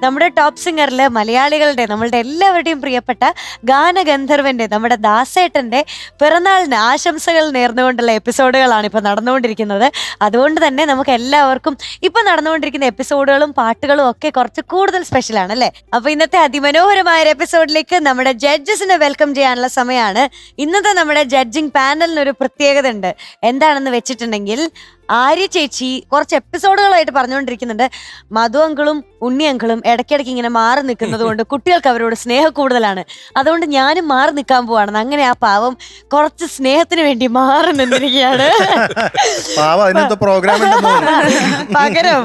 നമ്മുടെ ടോപ്പ് സിംഗറില് മലയാളികളുടെ നമ്മളുടെ എല്ലാവരുടെയും പ്രിയപ്പെട്ട ഗാനഗന്ധർവന്റെ നമ്മുടെ ദാസേട്ടന്റെ പിറന്നാളിന് ആശംസകൾ നേർന്നുകൊണ്ടുള്ള എപ്പിസോഡുകളാണ് ഇപ്പൊ നടന്നുകൊണ്ടിരിക്കുന്നത്. അതുകൊണ്ട് തന്നെ നമുക്ക് എല്ലാവർക്കും ഇപ്പൊ നടന്നുകൊണ്ടിരിക്കുന്ന എപ്പിസോഡുകളും പാട്ടുകളും ഒക്കെ കുറച്ച് കൂടുതൽ സ്പെഷ്യൽ ആണ് അല്ലെ. അപ്പൊ ഇന്നത്തെ അതിമനോഹരമായ ഒരു എപ്പിസോഡിലേക്ക് നമ്മുടെ ജഡ്ജസിനെ വെൽക്കം ചെയ്യാനുള്ള സമയമാണ്. ഇന്നത്തെ നമ്മുടെ ജഡ്ജിങ് പാനലിനൊരു പ്രത്യേകത ഉണ്ട്. എന്താണെന്ന് വെച്ചിട്ടുണ്ടെങ്കിൽ ആര്യ ചേച്ചി കുറച്ച് എപ്പിസോഡുകളായിട്ട് പറഞ്ഞുകൊണ്ടിരിക്കുന്നുണ്ട് മധു അങ്കിളും ഉണ്ണി അങ്കിളും ഇടയ്ക്കിടയ്ക്ക് ഇങ്ങനെ മാറി നിൽക്കുന്നത് കൊണ്ട് കുട്ടികൾക്ക് അവരോട് സ്നേഹം കൂടുതലാണ്, അതുകൊണ്ട് ഞാനും മാറി നിൽക്കാൻ പോവാണെന്ന്. അങ്ങനെ ആ പാവം കുറച്ച് സ്നേഹത്തിന് വേണ്ടി മാറി നിന്നിരിക്കുകയാണ്. പകരം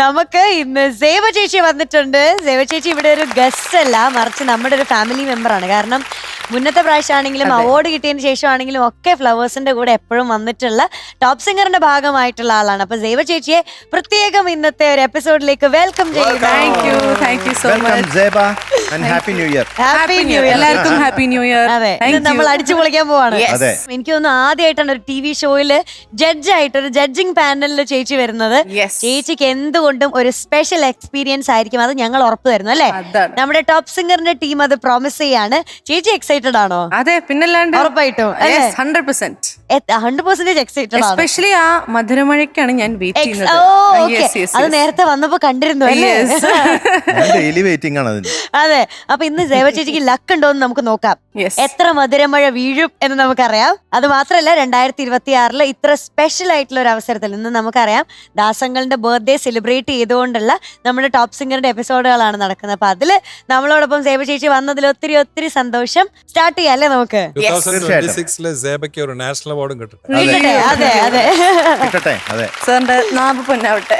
നമുക്ക് ഇന്ന് സേവ ചേച്ചി വന്നിട്ടുണ്ട്. സേവ ചേച്ചി ഇവിടെ ഒരു ഗസ്റ്റ് അല്ല, മറിച്ച് നമ്മുടെ ഒരു ഫാമിലി മെമ്പർ ആണ്. കാരണം മുന്നത്തെ പ്രാവശ്യമാണെങ്കിലും അവാർഡ് കിട്ടിയതിന് ശേഷമാണെങ്കിലും ഒക്കെ ഫ്ലവേഴ്സിന്റെ കൂടെ എപ്പോഴും വന്നിട്ടുള്ള ടോപ്പ് സിംഗറിന്റെ ഭാഗമായിട്ടുള്ള ആളാണ്. അപ്പൊ സേവ ചേച്ചിയെ പ്രത്യേകം ഇന്നത്തെ ഒരു എപ്പിസോഡിലേക്ക് വെൽക്കം ചെയ്യുന്നു. Thank you so much. And happy new year. Happy new year. എല്ലാവർക്കും happy new year. അതെ, നമ്മൾ അടിച്ചു പൊളിക്കാൻ പോവാണ്. എനിക്ക് തോന്നുന്നു ആദ്യമായിട്ടാണ് ഒരു TV ഷോയില് ജഡ്ജായിട്ട് ഒരു ജഡ്ജിങ് പാനലിൽ ചേച്ചി വരുന്നത്. ചേച്ചിക്ക് എന്തുകൊണ്ടും ഒരു സ്പെഷ്യൽ എക്സ്പീരിയൻസ് ആയിരിക്കും, അത് ഞങ്ങൾ ഉറപ്പ് തരുന്നു അല്ലെ. നമ്മുടെ ടോപ്പ് സിംഗറിന്റെ ടീം അത് പ്രോമിസ് ചെയ്യാണ്. ചേച്ചി എക്സൈറ്റഡ് ആണോ? അതെ, പിന്നല്ലാണ്ട് ഉറപ്പായിട്ടും 100% 100% എക്സൈറ്റഡ് ആണ്. എസ്പെഷ്യലി ആ മധുരമഴയ്ക്കാണ് ഞാൻ വെയിറ്റ് ചെയ്യുന്നത്. അത് നേരത്തെ വന്നപ്പോ കണ്ടിരുന്നു അല്ലേ? ഡെയിലി വെയിറ്റിംഗ് ആണ് അതിന്. അതെ, അപ്പൊ ഇന്ന് സേവ ചേച്ചിക്ക് ലക്ക് ഉണ്ടോ എന്ന് നമുക്ക് നോക്കാം. എത്ര മധുരമഴ വീഴും എന്ന് നമുക്കറിയാം. അത് മാത്രല്ല 2026 ഇത്ര സ്പെഷ്യൽ ആയിട്ടുള്ള ഒരു അവസരത്തിൽ ഇന്ന് നമുക്കറിയാം ദാസങ്ങളുടെ ബർത്ത്ഡേ സെലിബ്രേറ്റ് ചെയ്തുകൊണ്ടുള്ള നമ്മുടെ ടോപ്പ് സിംഗറിന്റെ എപ്പിസോഡുകളാണ് നടക്കുന്നത്. അപ്പൊ അതില് നമ്മളോടൊപ്പം സേവ ചേച്ചി വന്നതിൽ ഒത്തിരി ഒത്തിരി സന്തോഷം. സ്റ്റാർട്ട് ചെയ്യാം അല്ലേ നമുക്ക്? 2026 സേബയ്ക്ക് ഒരു നാഷണൽ അവാർഡും കിട്ടും. അതെ അതെ അതെ, സാറിന്റെ നാവ് പൊന്നാവട്ടെ.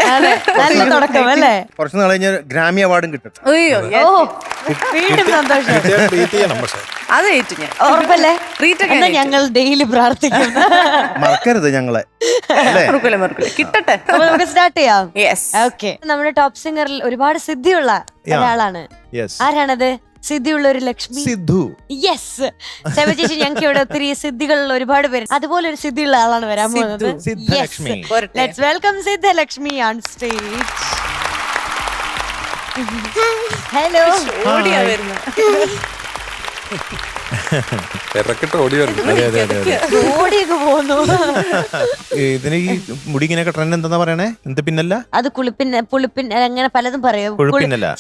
നല്ല തുടക്കം അല്ലേ? കുറച്ച് നാൾ കഴിഞ്ഞ ഗ്രാമി അവാർഡും കിട്ടും. വീണ്ടും സന്തോഷം. അത് ഏറ്റു ഞാൻ ഉറപ്പല്ലേ? എന്നാ ഞങ്ങൾ ഡെയിലി പ്രാർത്ഥിക്കും, മറക്കരുത് ഞങ്ങളെ. കിട്ടട്ടെ. നമുക്ക് സ്റ്റാർട്ട് ചെയ്യാം. ഓക്കെ, നമ്മുടെ ടോപ്പ് സിംഗറിൽ ഒരുപാട് സിദ്ധിയുള്ള ഒരാളാണ്. ആരാണത്? സിദ്ധിയുള്ള ഒരു ലക്ഷ്മി സിദ്ധു. യെസ്, ചേച്ചി ഞങ്ങൾക്ക് ഇവിടെ ഒത്തിരി സിദ്ധികളുള്ള ഒരുപാട് പേര്, അതുപോലെ ഒരു സിദ്ധിയുള്ള ആളാണ് വരാൻ പോകുന്നത്. Let's welcome Siddhalakshmi on stage. Hello. ഓടിയൊക്കെ പോന്നു. ഇതിന് ഈ മുടി ഇങ്ങനെയൊക്കെ ട്രെൻഡ് എന്താ പറയണേ? എന്ത് പിന്നല്ല, അത് പുളിപ്പിൻ അങ്ങനെ പലതും പറയും.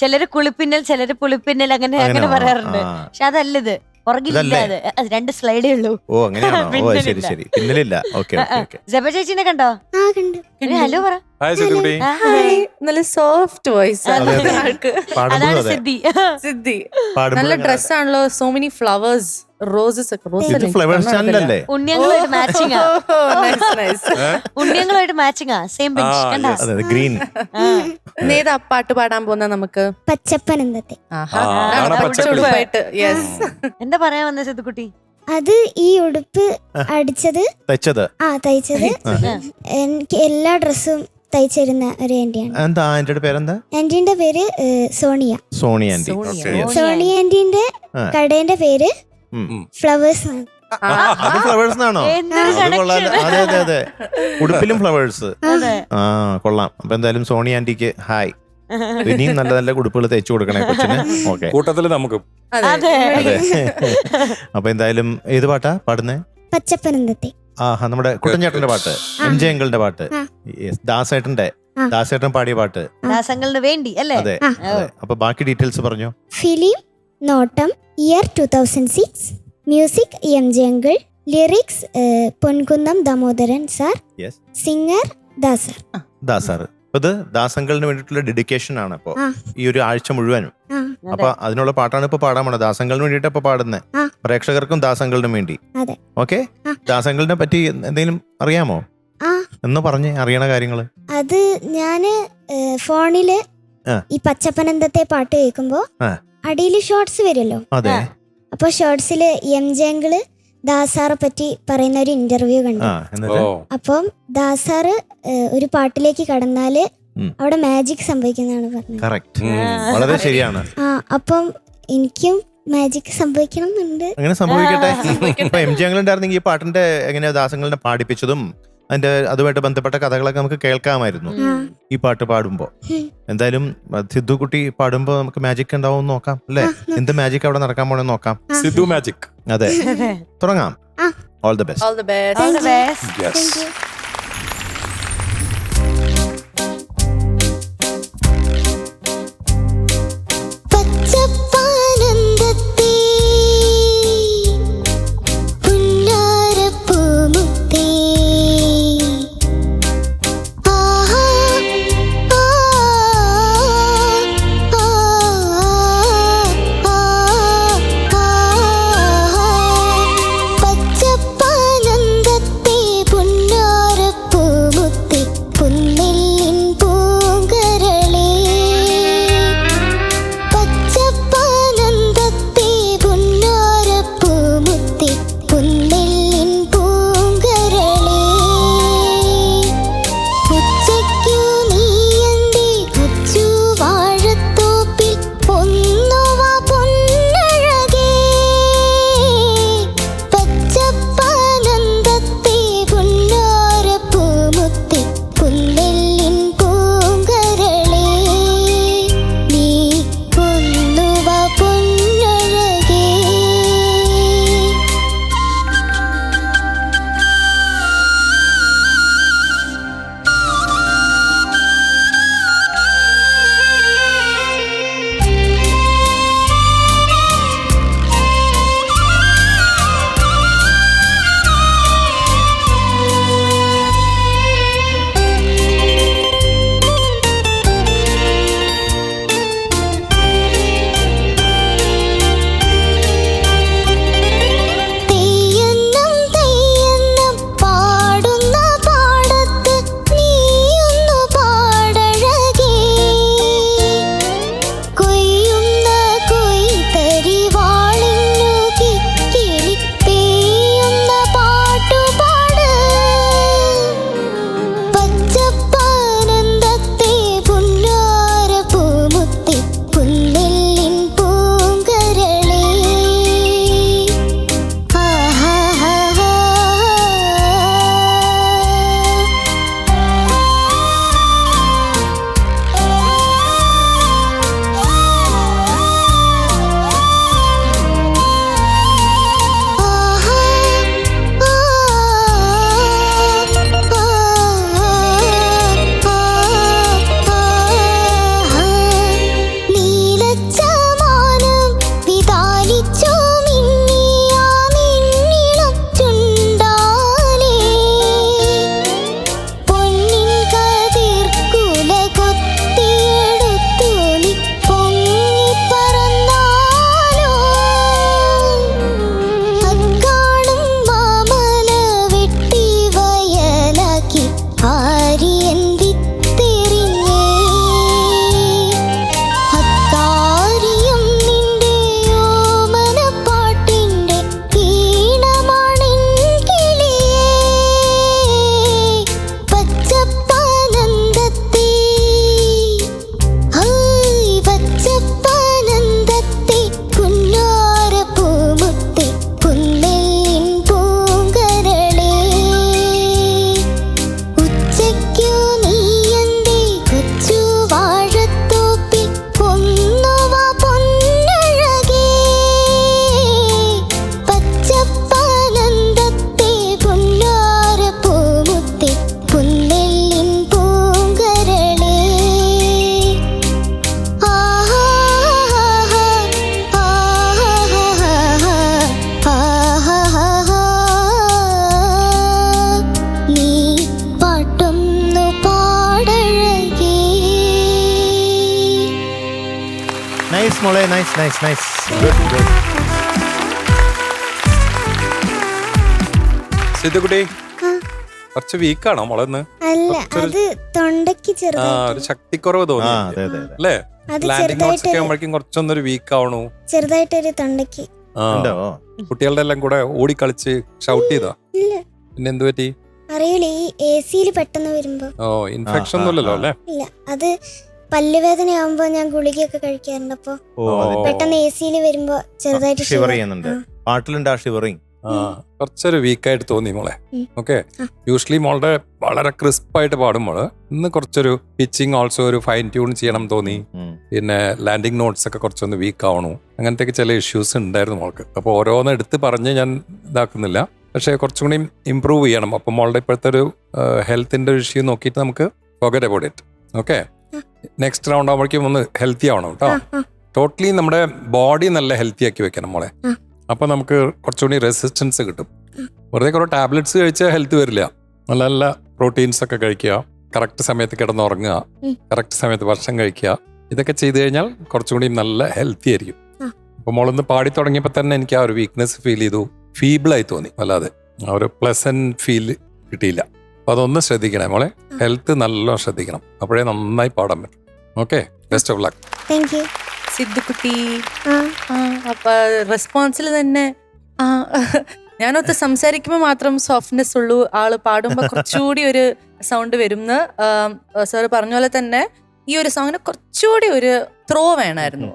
ചിലര് കുളിപ്പിന്നൽ, ചിലര് പുളിപ്പിന്നൽ, അങ്ങനെ പറയാറുണ്ട്. പക്ഷെ അതല്ലത്, പുറകിലില്ല, അത് 2 സ്ലൈഡേ ഉള്ളൂ. ഓ അങ്ങനെയാണോ? ഓ ശരി ശരി, പിന്നലില്ല. ഓക്കെ. ജപ ചേച്ചിനെ കണ്ടോ? ഹലോ പറ. ഹായ് സിദ്ധുകുട്ടി. ഹായ്. നല്ല സോഫ്റ്റ് വോയിസ് ആൾക്ക്. പാടുമ്പോഴും അതാണ് അതെ സിദ്ധി. സിദ്ധി പാടുമ്പോഴും നല്ല അങ്ങനെ. ഡ്രസ് ആണല്ലോ. സോ മെനി ഫ്ലവേഴ്സ്, റോസസ് ഒക്കെ. ഇത് ഫ്ലവേഴ്സ് ചാനലല്ലേ? ഉണ്ണിയങ്ങളുമായിട്ട് മാച്ചിങ് നൈസ്. ഉണ്ണിയങ്ങളുമായിട്ട് മാച്ചിങ് സെയിം ബെഞ്ച് കണ്ടാ. അതെ ഗ്രീൻ. ഏതാ പാട്ട് പാടാൻ പോകുന്ന നമുക്ക്? പച്ചപ്പനന്തത്തെ. ആഹാ. അതാണ് പച്ചക്കിളി. ഉടുപ്പായിട്ട്. Yes. എന്താ പറയാൻ വന്ന സിദ്ധുക്കുട്ടി? അത് ഈ ഉടുപ്പ് അടിച്ചത് തയ്ച്ചത് തയ്ച്ചത് എനിക്ക് എല്ലാ ഡ്രസ്സും തയ്ച്ചിരുന്ന ഒരു ആന്റിയാണ്. എന്താ ആന്റിയുടെ പേരെന്താ? ആന്റിന്റെ പേര് സോണിയ. സോണി ആന്റി. സോണിയ ആന്റിന്റെ കടേന്റെ പേര് ഫ്ലവേഴ്സ് ആണ്. അത് ഫ്ലവേഴ്സ് ആണോ? എന്തൊരു അത് കൊള്ളാലോ. connection. അതെ അതെ അതെ, ഉടുപ്പിലും ഫ്ലവേഴ്സ്. അതെ. ആ കൊള്ളാം. അപ്പൊ എന്തായാലും സോണി ആന്റിക്ക് ഹായ്. ഇനിയും നല്ല നല്ല ഉടുപ്പുകൾ തയ്ച്ചു കൊടുക്കണേ കൊച്ചിന്. ഓക്കെ, കൂട്ടത്തില് നമുക്ക് അതെ. അതെ. അതെ. അപ്പൊ എന്തായാലും ഏത് പാട്ടാ പാടുന്നേ? പച്ചപ്പനന്തത്തെ. ആഹാ, നമ്മുടെ കുട്ടൻചേട്ടന്റെ പാട്ട്, MJ അങ്കിളിന്റെ പാട്ട്, ആ. Yes, ദാസേട്ടൻ പാടിയ പാട്ട്. ദാസങ്ങൾക്ക് വേണ്ടി അല്ലേ? അതെ അതെ. അപ്പൊ ബാക്കി ഡീറ്റെയിൽസ് പറഞ്ഞോ. Film Nottam, year 2006, music MJ uncle, lyrics Ponkunnam Damodaran sir, Yes. Singer ദാസർ. ദാസാർ. അപ്പൊ ഇത് ദാസങ്കളിന് വേണ്ടിയിട്ടുള്ള ഡെഡിക്കേഷൻ ആണ് ഇപ്പൊ ആ. ഈ ഒരു ആഴ്ച മുഴുവനും. ആ, അപ്പൊ അതിനുള്ള പാട്ടാണ് ഇപ്പൊ പാടാൻ പോണത്. ദാസങ്കളിന് വേണ്ടിയിട്ട് ഇപ്പൊ പാടുന്നത്. ആ. പ്രേക്ഷകർക്കും ദാസങ്കളിനും വേണ്ടി. അതെ. ഓക്കെ. ആ. ദാസങ്കളിനെ പറ്റി എന്തെങ്കിലും അറിയാമോ? ആ, എന്ന് പറഞ്ഞ് അറിയണ കാര്യങ്ങള്. അത് ഞാന് ഫോണില് ആ. ഈ പച്ചപ്പനന്തത്തെ പാട്ട് കേൾക്കുമ്പോ ആ. അടിയില് ഷോർട്സ് വരുമല്ലോ. അതെ. അപ്പൊ ഷോർട്സില് MJ അങ്കിള് ദാസാറെ പറ്റി പറയുന്ന ഒരു ഇന്റർവ്യൂ കണ്ടു. ആ, എന്നിട്ട് അപ്പം ദാസാറ് ഒരു പാട്ടിലേക്ക് കടന്നാല് ഉം. അവിടെ മാജിക് സംഭവിക്കുന്നതാണ് പറഞ്ഞത്. കറക്റ്റ്, വളരെ ശരിയാണ്. അപ്പം എനിക്കും മാജിക് സംഭവിക്കണം എന്നുണ്ട്. അങ്ങനെ സംഭവിക്കട്ടെ. ഇപ്പൊ MJ അങ്കിളുണ്ടായിരുന്നെങ്കിൽ ഈ പാട്ടിന്റെ എങ്ങനെയാ ദാസങ്ങളിനെ പാടിപ്പിച്ചതും അതിന്റെ അതുമായിട്ട് ബന്ധപ്പെട്ട കഥകളൊക്കെ നമുക്ക് കേൾക്കാമായിരുന്നു ഈ പാട്ട് പാടുമ്പോ. എന്തായാലും സിദ്ധു കുട്ടി പാടുമ്പോ നമുക്ക് മാജിക് ഉണ്ടാവും നോക്കാം അല്ലേ? എന്ത് മാജിക് അവിടെ നടക്കാൻ പോണെന്ന് നോക്കാം. സിദ്ധു മാജിക്. അതെ, തുടങ്ങാം. ആ. All the best. All the best. All the best. Yes. Thank you. പച്ചപ്പാനന്ദത്തേ പുന്നാരപ്പൂമുത്തേ ആഹാ ആ ആ ആ പച്ചപ്പാനന്ദത്തേ പുന്നാര മോളെ, nice nice nice. Good good. സിദ്ധുകുട്ടി കുറച്ച് വീക്കാണോ മോളെന്ന്? അല്ല, അത് തൊണ്ടയ്ക്ക് ആ ചെറുതായിട്ട് ഒരു ശക്തിക്കുറവ് തോന്നി അതെ അതെ അതെ. അല്ലേ? അത് ലാൻഡിംഗ് നോട്ട്സ് ഒക്കെ ചെറുതായിട്ട് ആകുമ്പോഴേക്കും കുറച്ചൊന്നൊരു വീക്ക് ആവണു. ചെറുതായിട്ടൊരു തൊണ്ടയ്ക്ക്. ആ ഉണ്ടോ? കുട്ടികളുടെ എല്ലാം കൂടെ ഓടിക്കളിച്ച് ഷൗട്ട് ചെയ്താ? ഇല്ല, പിന്നെ എന്ത് പറ്റി? അറിയില്ല, ഈ AC പെട്ടെന്ന് വരുമ്പോ. ഓ ഇൻഫെക്ഷൻ ഒന്നുമില്ലല്ലോ അല്ലേ? ഇല്ല, അത് പല്ലുവേദനയാകുമ്പോ ഞാൻ ഗുളികയൊക്കെ കഴിക്കാറുണ്ട്. അപ്പൊ ഓ, അതിന്റെ പെട്ടെന്ന് AC വരുമ്പോ ചെറുതായിട്ട് ഷിവർ shiver. ചെയ്യുന്നുണ്ട്. പാട്ടിലുണ്ട് ആ ഷിവറിങ്. ആ കുറച്ചൊരു വീക്കായിട്ട് തോന്നി മോളെ. ഉം. ഓക്കെ, യൂഷ്വലി മോളുടെ വളരെ ക്രിസ്പായിട്ട് പാടുമ്പോൾ ഇന്ന് കുറച്ചൊരു പിച്ചിങ് ഓൾസോ ഒരു ഫൈൻ ട്യൂൺ ചെയ്യണം തോന്നി. പിന്നെ ലാൻഡിംഗ് നോട്ട്സ് ഒക്കെ കുറച്ചൊന്ന് വീക്ക് ആവണു. അങ്ങനത്തെ ചില ഇഷ്യൂസ് ഉണ്ടായിരുന്നു മോൾക്ക്. അപ്പോൾ ഓരോന്ന് എടുത്ത് പറഞ്ഞ് ഞാൻ ഇതാക്കുന്നില്ല, പക്ഷേ കുറച്ചും കൂടി ഇമ്പ്രൂവ് ചെയ്യണം. അപ്പം മോളുടെ ഇപ്പോഴത്തെ ഒരു ഹെൽത്തിന്റെ ഒരു ഇഷ്യൂ നോക്കിയിട്ട് നമുക്ക് forget about it. Okay, next round ആകുമ്പോഴേക്കും ഒന്ന് ഹെൽത്തി ആവണം കേട്ടോ. ടോട്ടലി നമ്മുടെ ബോഡി നല്ല ഹെൽത്തി ആക്കി വെക്കണം മോളെ. അപ്പൊ നമുക്ക് കുറച്ചുകൂടി റെസിസ്റ്റൻസ് കിട്ടും. വെറുതെ കുറെ ടാബ്ലറ്റ്സ് കഴിച്ചാൽ ഹെൽത്ത് വരില്ല. നല്ല നല്ല പ്രോട്ടീൻസ് ഒക്കെ കഴിക്കുക, കറക്റ്റ് സമയത്ത് കിടന്നുറങ്ങുക, കറക്റ്റ് സമയത്ത് ഭക്ഷണം കഴിക്കുക, ഇതൊക്കെ ചെയ്തു കഴിഞ്ഞാൽ കുറച്ചുകൂടി നല്ല ഹെൽത്തി ആയിരിക്കും. അപ്പൊ മോളൊന്ന് പാടി തുടങ്ങിയപ്പോൾ തന്നെ എനിക്ക് ആ ഒരു വീക്ക്നെസ് ഫീൽ ചെയ്തു, ഫീബിളായി തോന്നി. അല്ലാതെ ആ ഒരു പ്ലസന്റ് ഫീൽ കിട്ടിയില്ല. അപ്പൊ അതൊന്ന് ശ്രദ്ധിക്കണേ മോളെ, ഹെൽത്ത് നല്ലോണം ശ്രദ്ധിക്കണം, അപ്പോഴേ നന്നായി പാടാൻ പറ്റും. Okay, best of luck. Thank you. സിദ്ധുക്കുട്ടി. ആ അപ്പൊ റെസ്പോൺസിൽ തന്നെ ഞാനൊത്ത് സംസാരിക്കുമ്പോൾ മാത്രം സോഫ്റ്റ്നെസ് ഉള്ളൂ, ആള് പാടുമ്പോൾ കുറച്ചുകൂടി ഒരു സൗണ്ട് വരുംന്ന് സാറ് പറഞ്ഞ പോലെ തന്നെ ഈ ഒരു സോങ്ങിന് കുറച്ചുകൂടി ഒരു ത്രോ വേണമായിരുന്നു.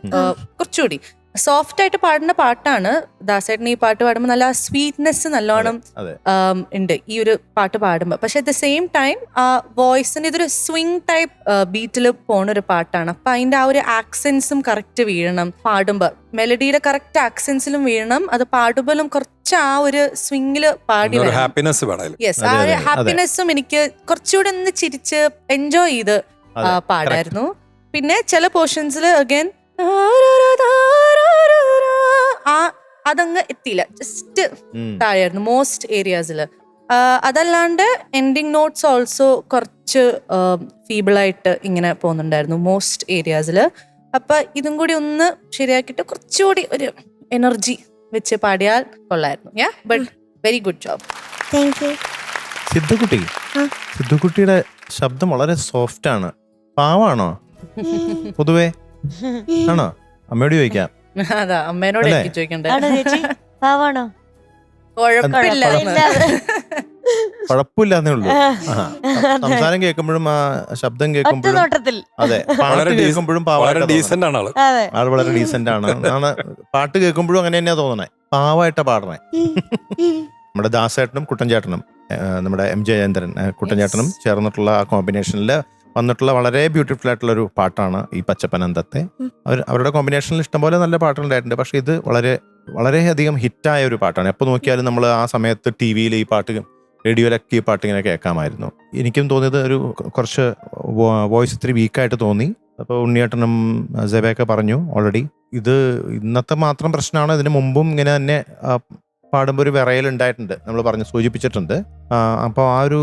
കുറച്ചുകൂടി സോഫ്റ്റ് ആയിട്ട് പാടുന്ന പാട്ടാണ് ദാസേട്ടൻ. ഈ പാട്ട് പാടുമ്പോൾ നല്ല സ്വീറ്റ്നെസ് നല്ലോണം ഉണ്ട് ഈ ഒരു പാട്ട് പാടുമ്പോൾ. പക്ഷെ അറ്റ് ദ സെയിം ടൈം ആ വോയിസിന് ഇതൊരു സ്വിങ് ടൈപ്പ് ബീറ്റിൽ പോണ ഒരു പാട്ടാണ്. അപ്പൊ അതിന്റെ ആ ഒരു ആക്സെൻസും കറക്റ്റ് വീഴണം പാടുമ്പോൾ, മെലഡിയുടെ കറക്റ്റ് ആക്സെൻസിലും വീഴണം. അത് പാടുമ്പോഴും കുറച്ച് ആ ഒരു സ്വിങ്ങില് പാടി ഹാപ്പിനെസ് വേണം. യെസ്, ആ ഒരു ഹാപ്പിനെസ്സും എനിക്ക് കുറച്ചുകൂടി ഒന്ന് ചിരിച്ച് എൻജോയ് ചെയ്ത് പാടായിരുന്നു. പിന്നെ ചില പോർഷൻസിൽ അഗൈൻ അതങ്ങ് എത്തിയില്ല, ജസ്റ്റ് താഴെയായിരുന്നു മോസ്റ്റ് ഏരിയാസിൽ. അതല്ലാണ്ട് എൻഡിങ് നോട്ട്സ് ഓൾസോ കുറച്ച് ഫീബിളായിട്ട് ഇങ്ങനെ പോകുന്നുണ്ടായിരുന്നു മോസ്റ്റ് ഏരിയാസിൽ. അപ്പൊ ഇതും കൂടി ഒന്ന് ശരിയാക്കിയിട്ട് കുറച്ചുകൂടി ഒരു എനർജി വെച്ച് പാടിയാൽ കൊള്ളായിരുന്നു. But very good job. Thank you. സിദ്ധുകുട്ടി, സിദ്ധുകുട്ടിയുടെ ശബ്ദം വളരെ സോഫ്റ്റ് ആണ്. പാവാണോ പൊതുവേ? ആണോ? അമ്മയോട് ചോദിക്കാം. അതാ അമ്മേനോട് എനിക്ക് ചോദിക്കണ്ടേ. ആണോ ചേച്ചി? പാവാണോ? കുഴപ്പമില്ല. കുഴപ്പമില്ലാന്നേ ഉള്ളൂ. സംസാരം കേൾക്കുമ്പോഴും ആ ശബ്ദം കേൾക്കുമ്പോഴും, നോട്ടത്തിൽ അതെ, പാട്ട് കേൾക്കുമ്പോഴും ഡീസന്റ് ആണ് ആള്. ആള് വളരെ ഡീസന്റ് ആണ്. പാട്ട് കേൾക്കുമ്പോഴും അങ്ങനെ തന്നെയാ തോന്നണേ, പാവായിട്ടാ പാടണേ. നമ്മുടെ ദാസേട്ടനും കുട്ടൻചേട്ടനും നമ്മുടെ MJ ജയേന്ദ്രൻ കുട്ടൻചേട്ടനും ചേർന്നിട്ടുള്ള ആ കോമ്പിനേഷനിൽ വന്നിട്ടുള്ള വളരെ ബ്യൂട്ടിഫുൾ ആയിട്ടുള്ള ഒരു പാട്ടാണ് ഈ പച്ചപ്പനന്തത്തെ. അവരുടെ കോമ്പിനേഷനിൽ ഇഷ്ടംപോലെ നല്ല പാട്ടുകളുണ്ടായിട്ടുണ്ട്. പക്ഷെ ഇത് വളരെ വളരെയധികം ഹിറ്റായ ഒരു പാട്ടാണ്. എപ്പോൾ നോക്കിയാലും നമ്മൾ ആ സമയത്ത് TV-യിൽ ഈ പാട്ട്, റേഡിയോയിലൊക്കെ ഈ പാട്ട് ഇങ്ങനെ കേൾക്കാമായിരുന്നു. എനിക്കും തോന്നിയത് ഒരു കുറച്ച് വോയിസ് ഇത്തിരി വീക്കായിട്ട് തോന്നി. അപ്പോൾ ഉണ്ണിയേട്ടനും സെബയൊക്കെ പറഞ്ഞു ഓൾറെഡി ഇത് ഇന്നത്തെ മാത്രം പ്രശ്നമാണ്, ഇതിന് മുമ്പും ഇങ്ങനെ തന്നെ പാടുമ്പോൾ ഒരു വിറയലുണ്ടായിട്ടുണ്ട്, നമ്മൾ പറഞ്ഞ് സൂചിപ്പിച്ചിട്ടുണ്ട്. അപ്പോൾ ആ ഒരു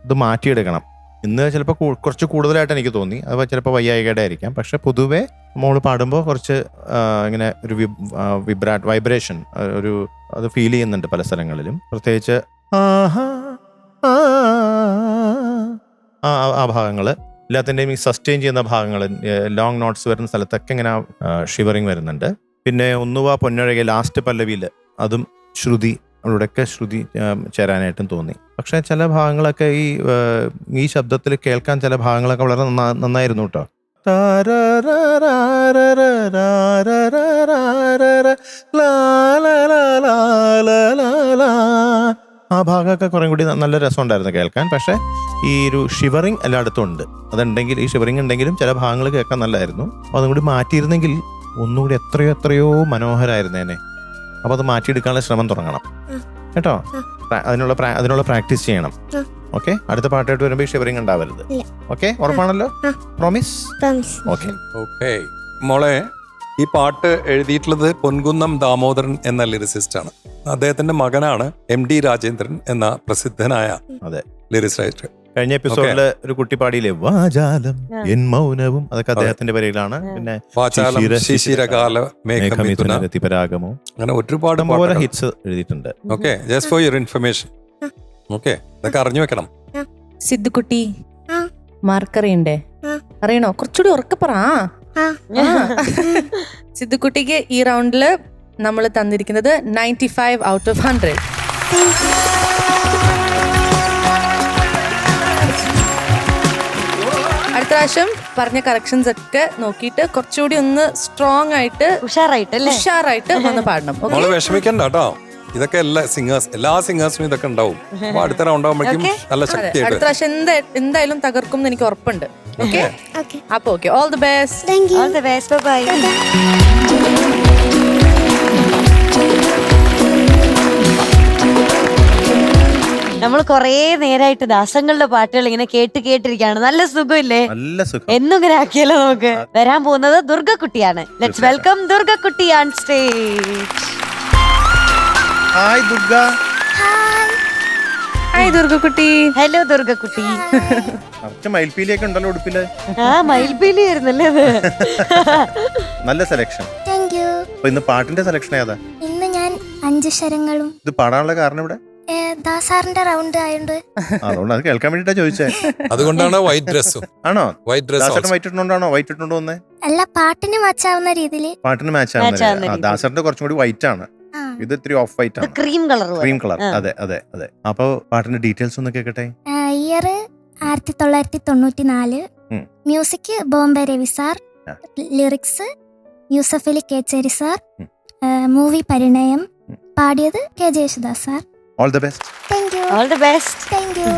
ഇത് മാറ്റിയെടുക്കണം. ഇന്ന് ചിലപ്പോൾ കുറച്ച് കൂടുതലായിട്ട് എനിക്ക് തോന്നി, അത് ചിലപ്പോൾ വയ്യായികയുടെ ആയിരിക്കാം. പക്ഷെ പൊതുവേ മോള് പാടുമ്പോൾ കുറച്ച് ഇങ്ങനെ ഒരു വൈബ്രേഷൻ ഒരു അത് ഫീൽ ചെയ്യുന്നുണ്ട് പല സ്ഥലങ്ങളിലും. പ്രത്യേകിച്ച് ആ ഭാഗങ്ങൾ എല്ലാത്തിൻ്റെയും ഈ സസ്റ്റെയിൻ ചെയ്യുന്ന ഭാഗങ്ങൾ, ലോങ് നോട്ട്സ് വരുന്ന സ്ഥലത്തൊക്കെ ഇങ്ങനെ ഷിവറിങ് വരുന്നുണ്ട്. പിന്നെ ഒന്നുവാ പൊന്നഴകെ ലാസ്റ്റ് പല്ലവിയിൽ അതും ശ്രുതി, അവരുടെയൊക്കെ ശ്രുതി ചേരാനായിട്ടും തോന്നി. പക്ഷെ ചില ഭാഗങ്ങളൊക്കെ ഈ ശബ്ദത്തിൽ കേൾക്കാൻ ചില ഭാഗങ്ങളൊക്കെ വളരെ നന്നായിരുന്നു കേട്ടോ. ആ ഭാഗമൊക്കെ കുറേ കൂടി നല്ല രസമുണ്ടായിരുന്നു കേൾക്കാൻ. പക്ഷെ ഈ ഒരു ഷിവറിങ് എല്ലായിടത്തും ഉണ്ട്. അതുണ്ടെങ്കിൽ, ഈ ഷിവറിങ് ഉണ്ടെങ്കിലും ചില ഭാഗങ്ങൾ കേൾക്കാൻ നല്ലതായിരുന്നു. അപ്പോൾ അതും കൂടി മാറ്റിയിരുന്നെങ്കിൽ ഒന്നുകൂടി എത്രയോ മനോഹരമായിരുന്നേനെ. അപ്പോൾ അത് മാറ്റിയെടുക്കാനുള്ള ശ്രമം തുടങ്ങണം കേട്ടോ. അതിനുള്ള പ്രാക്ടീസ് ചെയ്യണം. ഓക്കെ, അടുത്ത പാട്ടായിട്ട് വരുമ്പോൾ ഷിവറിങ് ഉണ്ടാവരുത്. ഓക്കെ, ഉറപ്പാണല്ലോ? പ്രോമിസ്? ഓക്കെ. ഓക്കെ മോളെ, ഈ പാട്ട് എഴുതിയിട്ടുള്ളത് പൊൻകുന്നം ദാമോദരൻ എന്ന ലിറിസിസ്റ്റ് ആണ്. അദ്ദേഹത്തിന്റെ മകനാണ് MD രാജേന്ദ്രൻ എന്ന പ്രസിദ്ധനായ ലിറിക്സ് റൈറ്റർ. കഴിഞ്ഞ എപ്പിസോഡില് ഒരു കുട്ടി പാടിയില്ലേ വാചാലം എൻ മൗനവും, അതൊക്കെ അദ്ദേഹത്തിന്റെ പേരിലാണ്. പിന്നെ വാചാലം, ശിശിരകാല മേഘമിഥുന, പരാഗമോ, അങ്ങനെ ഒരുപാട് പോലെ ഹിറ്റ്സ് എഴുതിയിട്ടുണ്ട്. Okay, just for your information. Okay, ഇതൊക്കെ അറിഞ്ഞു വെക്കണം. സിദ്ധുക്കുട്ടി ആ. മാർക്കറിയണ്ടേ? ആ. അറിയണോ? കുറച്ചുകൂടി ഉറക്കെ പറ. സിദ്ധുക്കുട്ടിക്ക് ഈ റൗണ്ടില് നമ്മൾ തന്നിരിക്കുന്നത് 95 ഔട്ട് ഓഫ് 100. അടുത്ത പ്രാവശ്യം പറഞ്ഞ കറക്ഷൻസ് ഒക്കെ നോക്കിയിട്ട് കുറച്ചുകൂടി ഒന്ന് സ്ട്രോങ് ആയിട്ട് ഉഷാറായിട്ട് വന്ന് പാടണം. നമ്മള് വിഷമിക്കണ്ട കേട്ടോ, ഇതൊക്കെ എല്ലാ സിംഗേഴ്സിനും ഇതൊക്കെ ഉണ്ടാവും. അപ്പൊ അടുത്ത റൗണ്ട് ആകുമ്പോഴേക്കും നല്ല ശക്തിയായിട്ട് അടുത്ത പ്രാവശ്യം എന്തായാലും തകർക്കും എന്ന് എനിക്ക് ഉറപ്പുണ്ട്. Okay, okay. അപ്പൊ okay, all the best. Thank you. All the best, bye. നമ്മൾ കൊറേ നേരായിട്ട് ദാസങ്ങളുടെ പാട്ടുകൾ ഇങ്ങനെ കേട്ടിരിക്കുകയാണ്. നല്ല സുഖമില്ലേ? നല്ല സുഖം. എന്നും ഇങ്ങനെ ആക്കിയല്ലോ. നമുക്ക് വരാൻ പോകുന്നത് ദുർഗക്കുട്ടിയാണ്. ലെറ്റ്സ് വെൽക്കം ദുർഗക്കുട്ടി on stage. Hi Durga. Hi ദുർഗക്കുട്ടി. ഹലോ ദുർഗക്കുട്ടി. കുറച്ച് മയിൽപ്പീലിയൊക്കെ ഉണ്ടല്ലോ ഉടുപ്പില്. മയിൽപീലി ആയിരുന്നല്ലേ അത്? നല്ല സെലക്ഷൻ. Thank you. അപ്പൊ ഇന്ന് പാട്ടിന്റെ സെലക്ഷൻ ഏതാ? ഇന്ന് ഞാൻ 5 ശരങ്ങളും. ഇത് പാടാനുള്ള കാരണം ഇവിടെ ദാസാറിന്റെ റൗണ്ട് ആയതുകൊണ്ട്. അതുകൊണ്ട് അത് കേൾക്കാൻ വേണ്ടിട്ടാ ചോദിച്ചേ. അതുകൊണ്ടാണ് വൈറ്റ് ഡ്രസ്സും. ആണോ? വൈറ്റ് ഡ്രസ് വൈറ്റ് ഇട്ടുണ്ടോണോ? വൈറ്റ് ഇട്ടുണ്ടോ വന്നേ? അല്ല, പാട്ടിന് മാച്ചാവുന്ന രീതിയില്. പാട്ടിന് മാച്ച് ആവുന്ന ദാസറിന്റെ കുറച്ചും കൂടി വൈറ്റ് ആണ്, ഇത് ഇത്തിരി ഓഫ് വൈറ്റ് ആണ്. Cream colour. Cream colour. അതെ അതെ അതെ. അപ്പൊ പാട്ടിന്റെ ഡീറ്റെയിൽസ് ഒന്ന് കേൾക്കട്ടെ. Year 1994. Music Bombay Ravi sir. Lyrics Yusuf Ali Kecheri sir. Movie Parinayam. പാടിയത് K J Yesudas sir. All the best. Thank you. All the best. Thank you.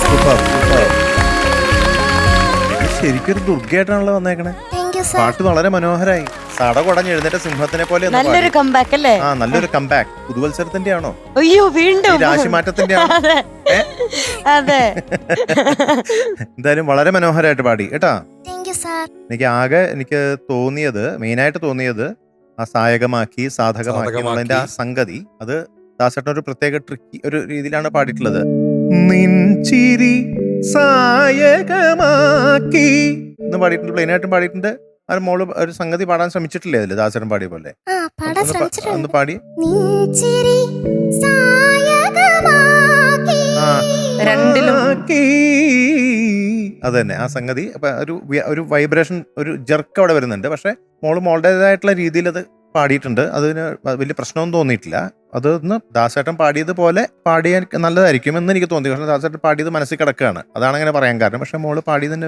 Super super. ശരിക്കൊരു ദുർഗയായിട്ടാണല്ലോ വന്നേക്കണേ. Thank you sir. പാട്ട് വളരെ മനോഹരായി. സട കുടഞ്ഞ് എഴുന്നേറ്റ സിംഹത്തിനെ പോലെ ഒന്ന് നല്ലൊരു പാടി. കമ്പാക്ക് അല്ലേ? ആ നല്ലൊരു കംബാക്ക്. പുതുവത്സരത്തിന്റെ ആണോ? അയ്യോ വീണ്ടും രാശിമാറ്റത്തിന്റെ ആണോ? അതെ അതെ. എന്തായാലും വളരെ മനോഹരമായിട്ട് പാടി കേട്ടാ. Thank you sir. എനിക്ക് തോന്നിയത്, മെയിനായിട്ട് തോന്നിയത് ആ സായകമാക്കി സാധകമാക്കി എന്നുള്ളതിന്റെ ആ സംഗതി, അത് ദാസേട്ടൻ ഒരു പ്രത്യേക ട്രിക്കി ഒരു രീതിയിലാണ് പാടിയിട്ടുള്ളത്. നിൻചിരി സായകമാക്കി എന്ന് പാടിയിട്ടുണ്ട്, പ്ലെയിനായിട്ടും പാടിയിട്ടുണ്ട്. ആ മോള് ഒരു സംഗതി പാടാൻ ശ്രമിച്ചിട്ടില്ലേ അതില് ദാസേട്ടൻ പാടിയ പോലെ? ആ പാടാൻ ശ്രമിച്ചിട്ടുണ്ട്. ഒന്ന് പാടി. നിൻചിരി സായകമാക്കി. ആ രണ്ടിലും അത് തന്നെ ആ സംഗതി. അപ്പൊ ഒരു വൈബ്രേഷൻ, ഒരു ജെർക്ക് അവിടെ വരുന്നുണ്ട്. പക്ഷെ മോളുടേതായിട്ടുള്ള രീതിയിൽ അത് പാടിയിട്ടുണ്ട്. അതിന് വലിയ പ്രശ്നമൊന്നും തോന്നിയിട്ടില്ല. അതൊന്ന് ദാസേട്ടൻ പാടിയതുപോലെ പാടിയാൻ നല്ലതായിരിക്കും എന്ന് എനിക്ക് തോന്നി. പക്ഷെ ദാസേട്ടൻ പാടിയത് മനസ്സിൽ കിടക്കുകയാണ്, അതാണ് അങ്ങനെ പറയാൻ കാരണം. പക്ഷെ മോള് പാടിയതിന്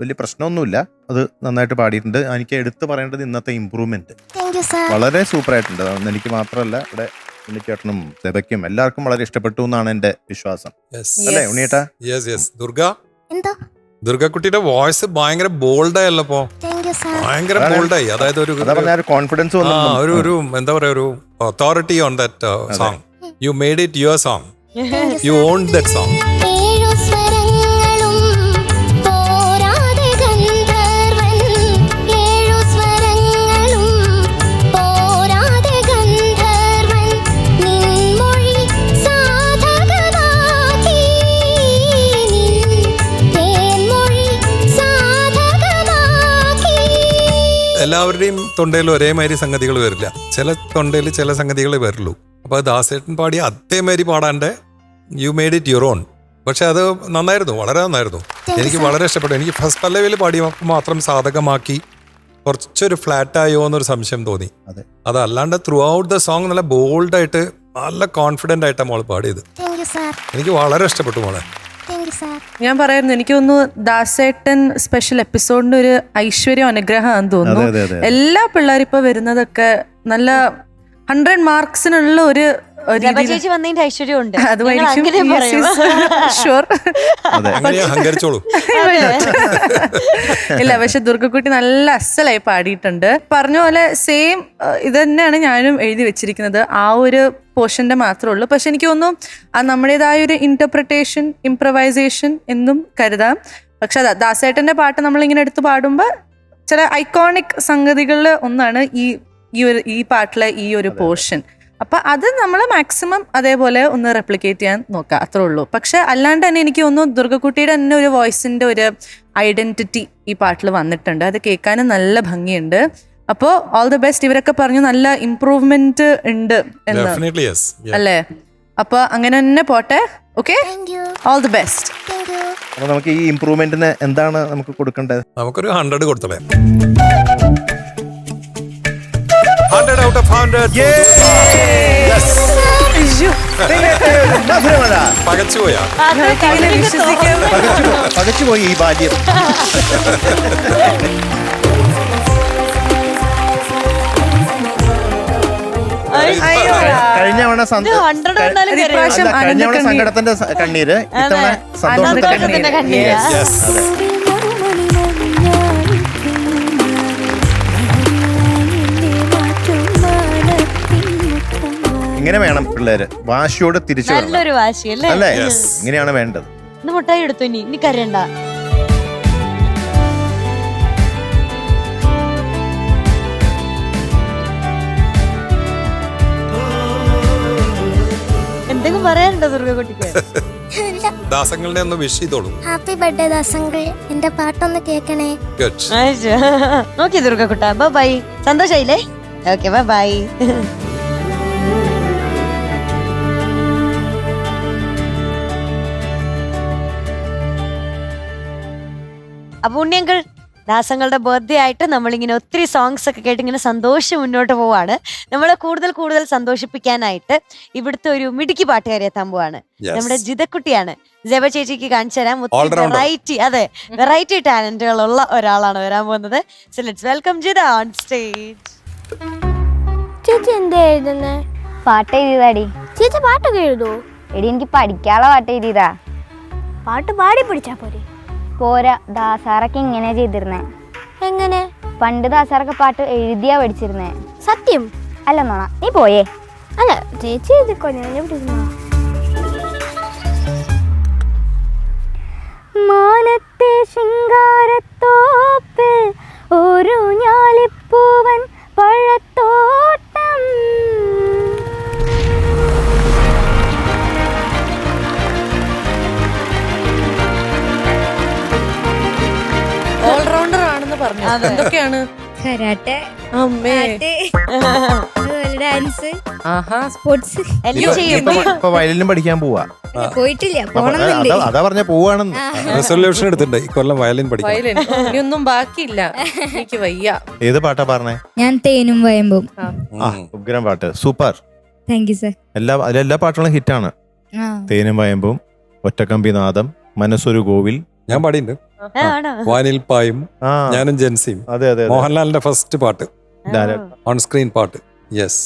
വലിയ പ്രശ്നമൊന്നുമില്ല, അത് നന്നായിട്ട് പാടിയിട്ടുണ്ട്. എനിക്ക് എടുത്തു പറയേണ്ടത് ഇന്നത്തെ ഇമ്പ്രൂവ്മെന്റ് താങ്ക് യു സാർ. വളരെ സൂപ്പർ ആയിട്ടുണ്ട്. അതൊന്നും എനിക്ക് മാത്രമല്ല, ഇവിടെ ഉണ്ണിച്ചേട്ടനും സെബയ്ക്കും എല്ലാവർക്കും വളരെ ഇഷ്ടപ്പെട്ടു എന്നാണ് എന്റെ വിശ്വാസം. അല്ലേ ഉണ്ണിയേട്ടാ? ദുർഗ, എന്തോ ദുർഗക്കുട്ടിയുടെ വോയിസ് ഭയങ്കര ബോൾഡായല്ലോ. Thank you sir. ഭയങ്കര ബോൾഡായി. അതായത് ഒരു കോൺഫിഡൻസ് ഒരു എന്താ പറയാ, ഒരു authority on that song. U made it your song. You on that song. ഏഴു സ്വരങ്ങളും പോരാതെ ഗന്ധർവൻ. ഏഴു സ്വരങ്ങളും പോരാതെ ഗന്ധർവൻ. നിൻമൊഴി സാധകമാക്കി. തേൻമൊഴി സാധകമാക്കി. എല്ലാവരുടെയും തൊണ്ടയിൽ ഒരേമാതിരി സംഗതികൾ വരില്ല. ചില തൊണ്ടയിൽ ചില സംഗതികളെ വരുള്ളൂ. അപ്പൊ ദാസേട്ടൻ പാടി അതേമാതിരി പാടാണ്ട് you made it your own. പക്ഷെ അത് നന്നായിരുന്നു, വളരെ നന്നായിരുന്നു. എനിക്ക് വളരെ ഇഷ്ടപ്പെട്ടു. എനിക്ക് ഫസ്റ്റ് പല്ലവിയിൽ പാടിയപ്പോൾ മാത്രം സാധകമാക്കി കുറച്ചൊരു ഫ്ലാറ്റ് ആയോ എന്നൊരു സംശയം തോന്നി. അതല്ലാണ്ട് ത്രൂ ഔട്ട് ദ സോങ് നല്ല ബോൾഡായിട്ട് നല്ല കോൺഫിഡന്റ് ആയിട്ടാണ് മോള് പാടിയത്. Thank you sir. എനിക്ക് വളരെ ഇഷ്ടപ്പെട്ടു മോളെ. Thank you sir. ഞാൻ പറയായിരുന്നു, എനിക്ക് തോന്നുന്നു ദാസേട്ടൻ സ്പെഷ്യൽ എപ്പിസോഡിന്റെ ഒരു ഐശ്വര്യം അനുഗ്രഹമാണെന്ന് തോന്നുന്നു. എല്ലാ പിള്ളേരും ഇപ്പൊ വരുന്നതൊക്കെ നല്ല 100 മാർക്സിനുള്ള ഒരു ചേച്ചി വന്നതിന്റെ ഐശ്വര്യം ഉണ്ട്. അഹങ്കരിച്ചോളൂ. ഇല്ല, പക്ഷെ ദുർഗക്കുട്ടി നല്ല അസലായി പാടിയിട്ടുണ്ട്. പറഞ്ഞ പോലെ സെയിം ഇത് തന്നെയാണ് ഞാനും എഴുതി വെച്ചിരിക്കുന്നത്. ആ ഒരു പോർഷന്റെ മാത്രമേ ഉള്ളൂ. പക്ഷെ എനിക്ക് തോന്നുന്നു അത് നമ്മുടേതായ ഒരു ഇന്റർപ്രിട്ടേഷൻ, ഇംപ്രവൈസേഷൻ എന്നും കരുതാം. പക്ഷെ ദാസേട്ടന്റെ പാട്ട് നമ്മളിങ്ങനെ എടുത്ത് പാടുമ്പോൾ ചില ഐക്കോണിക് സംഗതികളിൽ ഒന്നാണ് ഈ പാട്ടിലെ ഈ ഒരു പോർഷൻ. അപ്പൊ അത് നമ്മൾ മാക്സിമം അതേപോലെ ഒന്ന് റെപ്ലിക്കേറ്റ് ചെയ്യാൻ നോക്കാം, അത്രേ ഉള്ളൂ. പക്ഷെ അല്ലാണ്ട് തന്നെ എനിക്ക് തോന്നുന്നു ദുർഗക്കുട്ടിയുടെ തന്നെ ഒരു വോയിസിന്റെ ഒരു ഐഡന്റിറ്റി ഈ പാട്ടിൽ വന്നിട്ടുണ്ട്. അത് കേൾക്കാനും നല്ല ഭംഗിയുണ്ട്. അപ്പോൾ ഓൾ ദി ബെസ്റ്റ്. ഇവരൊക്കെ പറഞ്ഞു നല്ല ഇംപ്രൂവ്മെന്റ് ഉണ്ട് എന്ന്, അല്ലേ? അപ്പൊ അങ്ങനെ തന്നെ പോട്ടെ. Okay, all the best. അപ്പൊ നമുക്ക് ഈ ഇംപ്രൂവ്മെന്റിന് എന്താണ് നമുക്ക് കൊടുക്കേണ്ടത്? നമുക്കൊരു 100 കൊടുത്തേ. 100 out of 100. പകച്ചുപോയാ? പകച്ചുപോയി ഈ ബാല്യം. കഴിഞ്ഞ തവണ സങ്കടത്തിന്റെ കണ്ണീര്, ഇത്തവണ സന്തോഷത്തിന്റെ കണ്ണീര്. ഇങ്ങനെ വേണം പിള്ളേര്, വാശിയോട് തിരിച്ചു നല്ലൊരു വാശി അല്ലേ? ഇങ്ങനെയാണ് വേണ്ടത്. മുട്ടായി എടുത്തു, ഇനി കരയണ്ട. എന്തെങ്കിലും പറയാനുണ്ടോ ദുർഗക്കുട്ടിക്ക്? ദാസങ്ങളുടെ ഒന്ന് വിഷ് ചെയ്തോളൂ. ഹാപ്പി ബർത്ത്ഡേ ദാസങ്ങൾ, എന്റെ പാട്ടൊന്ന് കേൾക്കണേ. നോക്കി ദുർഗക്കുട്ട, ബൈ. സന്തോഷായില്ലേ? Okay, bye. അപ്പൊ ഉണ്ണിയങ്കിൾ, ദാസങ്ങളുടെ ബർത്ത്ഡേ ആയിട്ട് നമ്മളിങ്ങനെ ഒത്തിരി സോങ്സ് ഒക്കെ കേട്ട് ഇങ്ങനെ സന്തോഷം മുന്നോട്ട് പോവാണ്. നമ്മളെ കൂടുതൽ സന്തോഷിപ്പിക്കാനായിട്ട് ഇവിടുത്തെ ഒരു മിടുക്കി പാട്ടുകാരി എത്താൻ പോവാണ്. നമ്മുടെ ജിതക്കുട്ടിയാണ്. ജബ ചേച്ചിക്ക് കാണിച്ചു തരാം. വെറൈറ്റി ടാലന്റുകൾ ഉള്ള ഒരാളാണ് വരാൻ പോകുന്നത്. So let's welcome Jitha on stage. ചേച്ചി എന്താ എഴുതുന്നേ? പാട്ട് എഴുതിയതാടി. ചേച്ചി പാട്ടൊക്കെ എഴുതോ? എടി എനിക്ക് പഠിക്കാനുള്ള പാട്ട് എഴുതിയതാ. പാട്ട് പാടി പിടിച്ചാ പോരെ. പോരാ, ദാസാറൊക്കെ ഇങ്ങനെ ചെയ്തിരുന്നേ. എങ്ങനെ? പണ്ട് ദാസാറൊക്കെ പാട്ട് എഴുതിയാ പഠിച്ചിരുന്നേ. സത്യം? അല്ല നോണ, നീ പോയേ. അല്ല ചേച്ചി എഴുതിക്കോ, ഞാൻ പിടിക്കുന്ന. മാനത്തെ ശൃംഗാരത്തോപ്പിൽ ഒരു ഞാലിപ്പൂവൻ പഴത്തോട്ടം. ഓൾറൗണ്ടർ ആണെന്ന് പറഞ്ഞു. എന്തൊക്കെയാണ്? കരാട്ടെ, അമ്മേ, അതുപോലെ ഡാൻസ്, ആഹാ, സ്പോർട്സ് എല്ലാം ചെയ്യും. ഇപ്പൊ വയലിനും പഠിക്കാൻ പോവാ. പോയിട്ടില്ല, പോണമെന്നുണ്ട്. അതാ പറഞ്ഞ പോവാണെന്ന്. റെസൊല്യൂഷൻ എടുത്തിട്ടുണ്ട് ഈ കൊല്ലം വയലിൻ പഠിക്കാൻ. വയലിൻ ഇനിയൊന്നും ബാക്കിയില്ല, എനിക്ക് വയ്യ. ഏത് പാട്ടാ പറഞ്ഞേ? ഞാൻ തേനും വയമ്പും. ഉഗ്രം പാട്ട്, സൂപ്പർ. Thank you sir. അതിലെല്ലാ പാട്ടുകളും ഹിറ്റാണ്. തേനും വയമ്പും, ഒറ്റക്കമ്പിനാദം, മനസ്സൊരു കോവിൽ. ഞാൻ പാടിയിട്ടുണ്ട്. ആണോ? വാനിൽ പായും, ആ ഞാനും ജെൻസിയും. അതെ അതെ. മോഹൻലാലിന്റെ ഫസ്റ്റ് പാട്ട്, ഓൺ സ്ക്രീൻ പാട്ട്. യെസ്.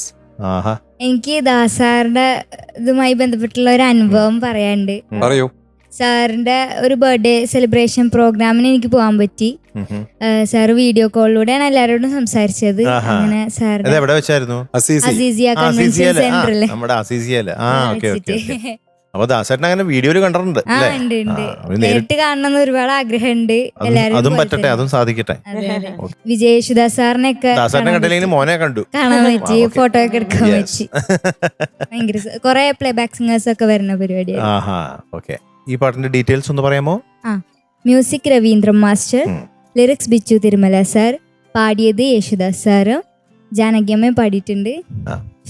ആഹാ. എനിക്ക് ദാസാറിന്റെ ഇതുമായി ബന്ധപ്പെട്ടുള്ള ഒരു അനുഭവം പറയാനുണ്ട്. പറയൂ. സാറിന്റെ ഒരു ബർത്ത്ഡേ സെലിബ്രേഷൻ പ്രോഗ്രാമിന് എനിക്ക് പോകാൻ പറ്റി. സാറ് വീഡിയോ കോളിലൂടെയാണ് എല്ലാവരോടും സംസാരിച്ചത്. ആഹാ. അങ്ങനെ സാറിന്റെ എവിടെ വെച്ചായിരുന്നു? അസീസി. അസീസിയ കൺവെൻഷൻ സെന്ററില് നമ്മുടെ അസീസിയല്ലേ? ആ ഓക്കെ ഓക്കെ. അപ്പൊ ദാസേട്ടൻ അങ്ങനെ വീഡിയോയിൽ കണ്ടിട്ടുണ്ട് ആ അല്ലേ? ഉണ്ട് ഉണ്ട്. ആ, അവര് നേരിട്ട് കാണണമെന്ന് ഒരുപാട് ആഗ്രഹമുണ്ട്. എല്ലാവരും അതും പറ്റട്ടെ, അതും സാധിക്കട്ടെ. വിജയ് യേശുദാസ് സാറിനെയൊക്കെ ദാസേട്ടനെ കണ്ടില്ലെങ്കിൽ മോനെ കണ്ടു. കാണാൻ പറ്റി, ആ, okay. ഫോട്ടോ ഒക്കെ എടുക്കാൻ Yes. പറ്റി. ഭയങ്കര കുറെ പ്ലേ ബാക്ക് സിംഗേഴ്സ് ഒക്കെ വരുന്ന പരിപാടിയാണ്. ആഹാ ഓക്കെ. ഈ പാട്ടിന്റെ ഡീറ്റെയിൽസ് ഒന്ന് പറയാമോ? Music Raveendran master, lyrics Bichu Thirumala sir, പാടിയത് യേശുദാസ് സാറ്, ജാനകിയമ്മ പാടിയിട്ടുണ്ട്.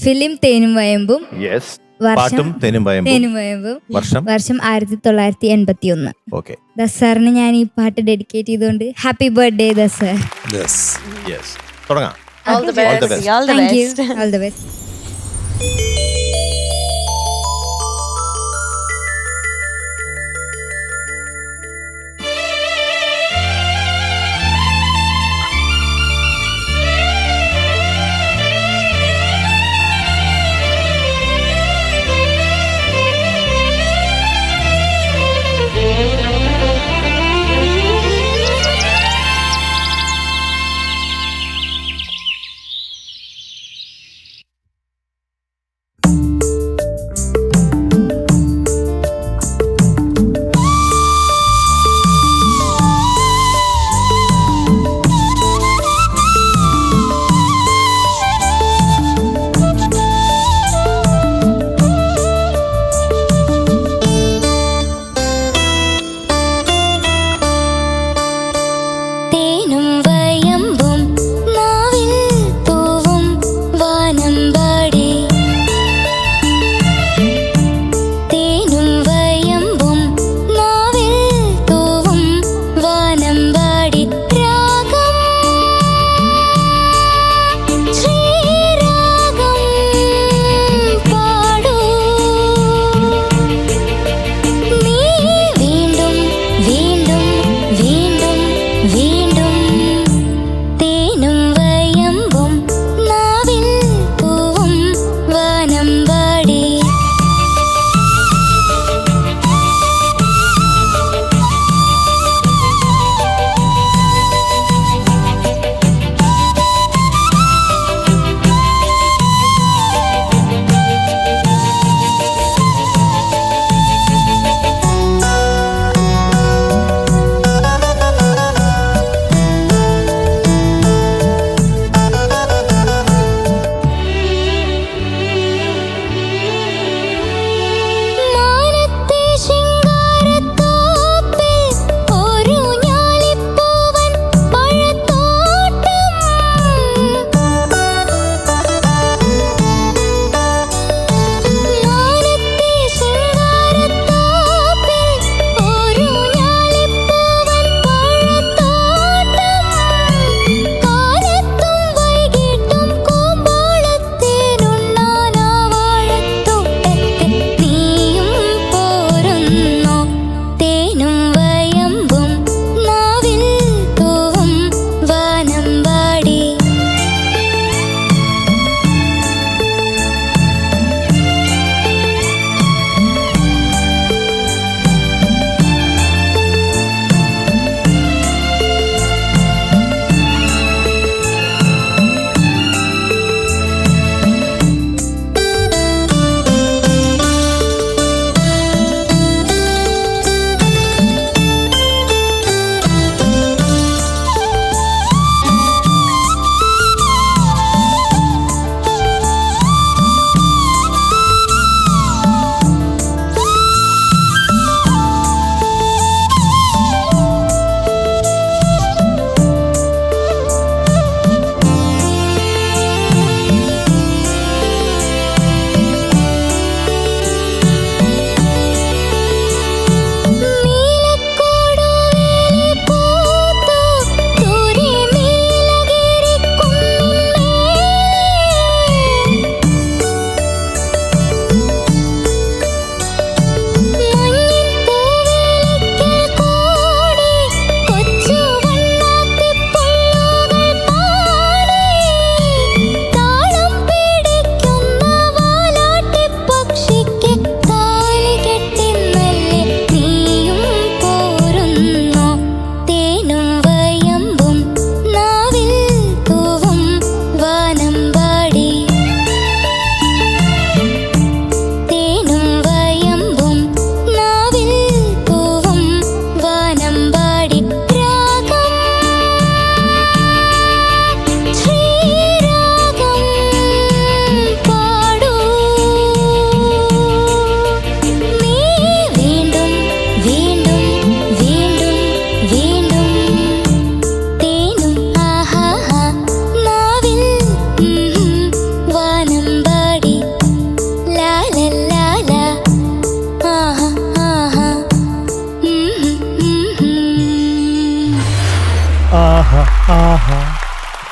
ഫിലിം തേനും വയമ്പും, യെസ്. വർഷം പാട്ടും തേനും വയമ്പും. തേനും വയമ്പും, വർഷം 1981. ഓക്കെ. ദസാറിന് ഞാൻ ഈ പാട്ട് ഡെഡിക്കേറ്റ് ചെയ്തുകൊണ്ട് ഹാപ്പി ബർത്ത്ഡേ ദസാർ. യെസ്. യെസ്. തുടങ്ങാം. All the All the best. best. All the thank you. best. All the best.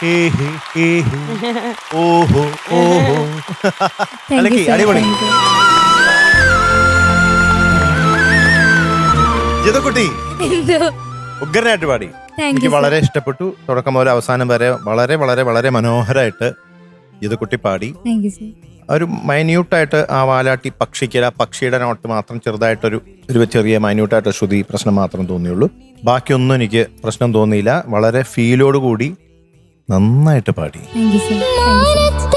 ഏഹ്, ഏഹ്, ഓഹോ ഓഹോ. താങ്ക് അലക്കി, യു സർ. അടിപൊളി. ജിതക്കുട്ടി എന്തോ ഉഗ്രനായിട്ട് പാടി. താങ്ക് എനിക്ക് യു വളരെ ഇഷ്ടപ്പെട്ടു. തുടക്കം മുതൽ അവസാനം വരെ വളരെ വളരെ വളരെ മനോഹരമായിട്ട് ജിതക്കുട്ടി പാടി. Thank you sir. ഒരു മൈന്യൂട്ടായിട്ട് ആ വാലാട്ടി പക്ഷിക്ക് ആ പക്ഷിയുടെ നോട്ട് മാത്രം ചെറുതായിട്ടൊരു ചെറിയ മൈന്യൂട്ടായിട്ട് ശ്രുതി പ്രശ്നം മാത്രം തോന്നിയുള്ളൂ. ബാക്കിയൊന്നും എനിക്ക് പ്രശ്നം തോന്നിയില്ല. വളരെ ഫീലോട് കൂടി നന്നായിട്ട് പാടി. Thank you sir. Thank you sir.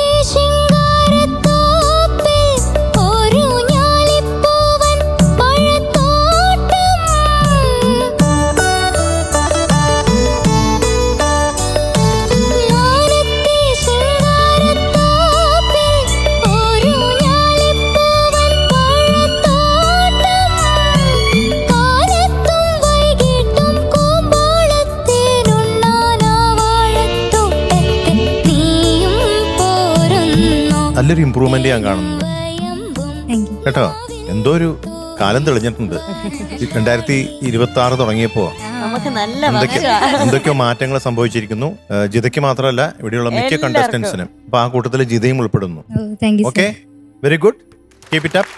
നല്ലൊരു ഇമ്പ്രൂവ്മെന്റ് ഞാൻ കാണുന്നു താങ്ക് യു. കേട്ടോ. എന്തോ ഒരു കാലം തെളിഞ്ഞിട്ടുണ്ട്. 2026 തുടങ്ങിയപ്പോ നമുക്ക് നല്ല എന്തൊക്കെയോ മാറ്റങ്ങൾ സംഭവിച്ചിരിക്കുന്നു. ജിതയ്ക്ക് മാത്രമല്ല, ഇവിടെയുള്ള മിക്ക എല്ലാവർക്കും. കണ്ടസ്റ്റൻസിനും. അപ്പൊ ആ കൂട്ടത്തിൽ ജിതയും ഉൾപ്പെടുന്നു. Oh thank you okay, sir. Very good, keep it up.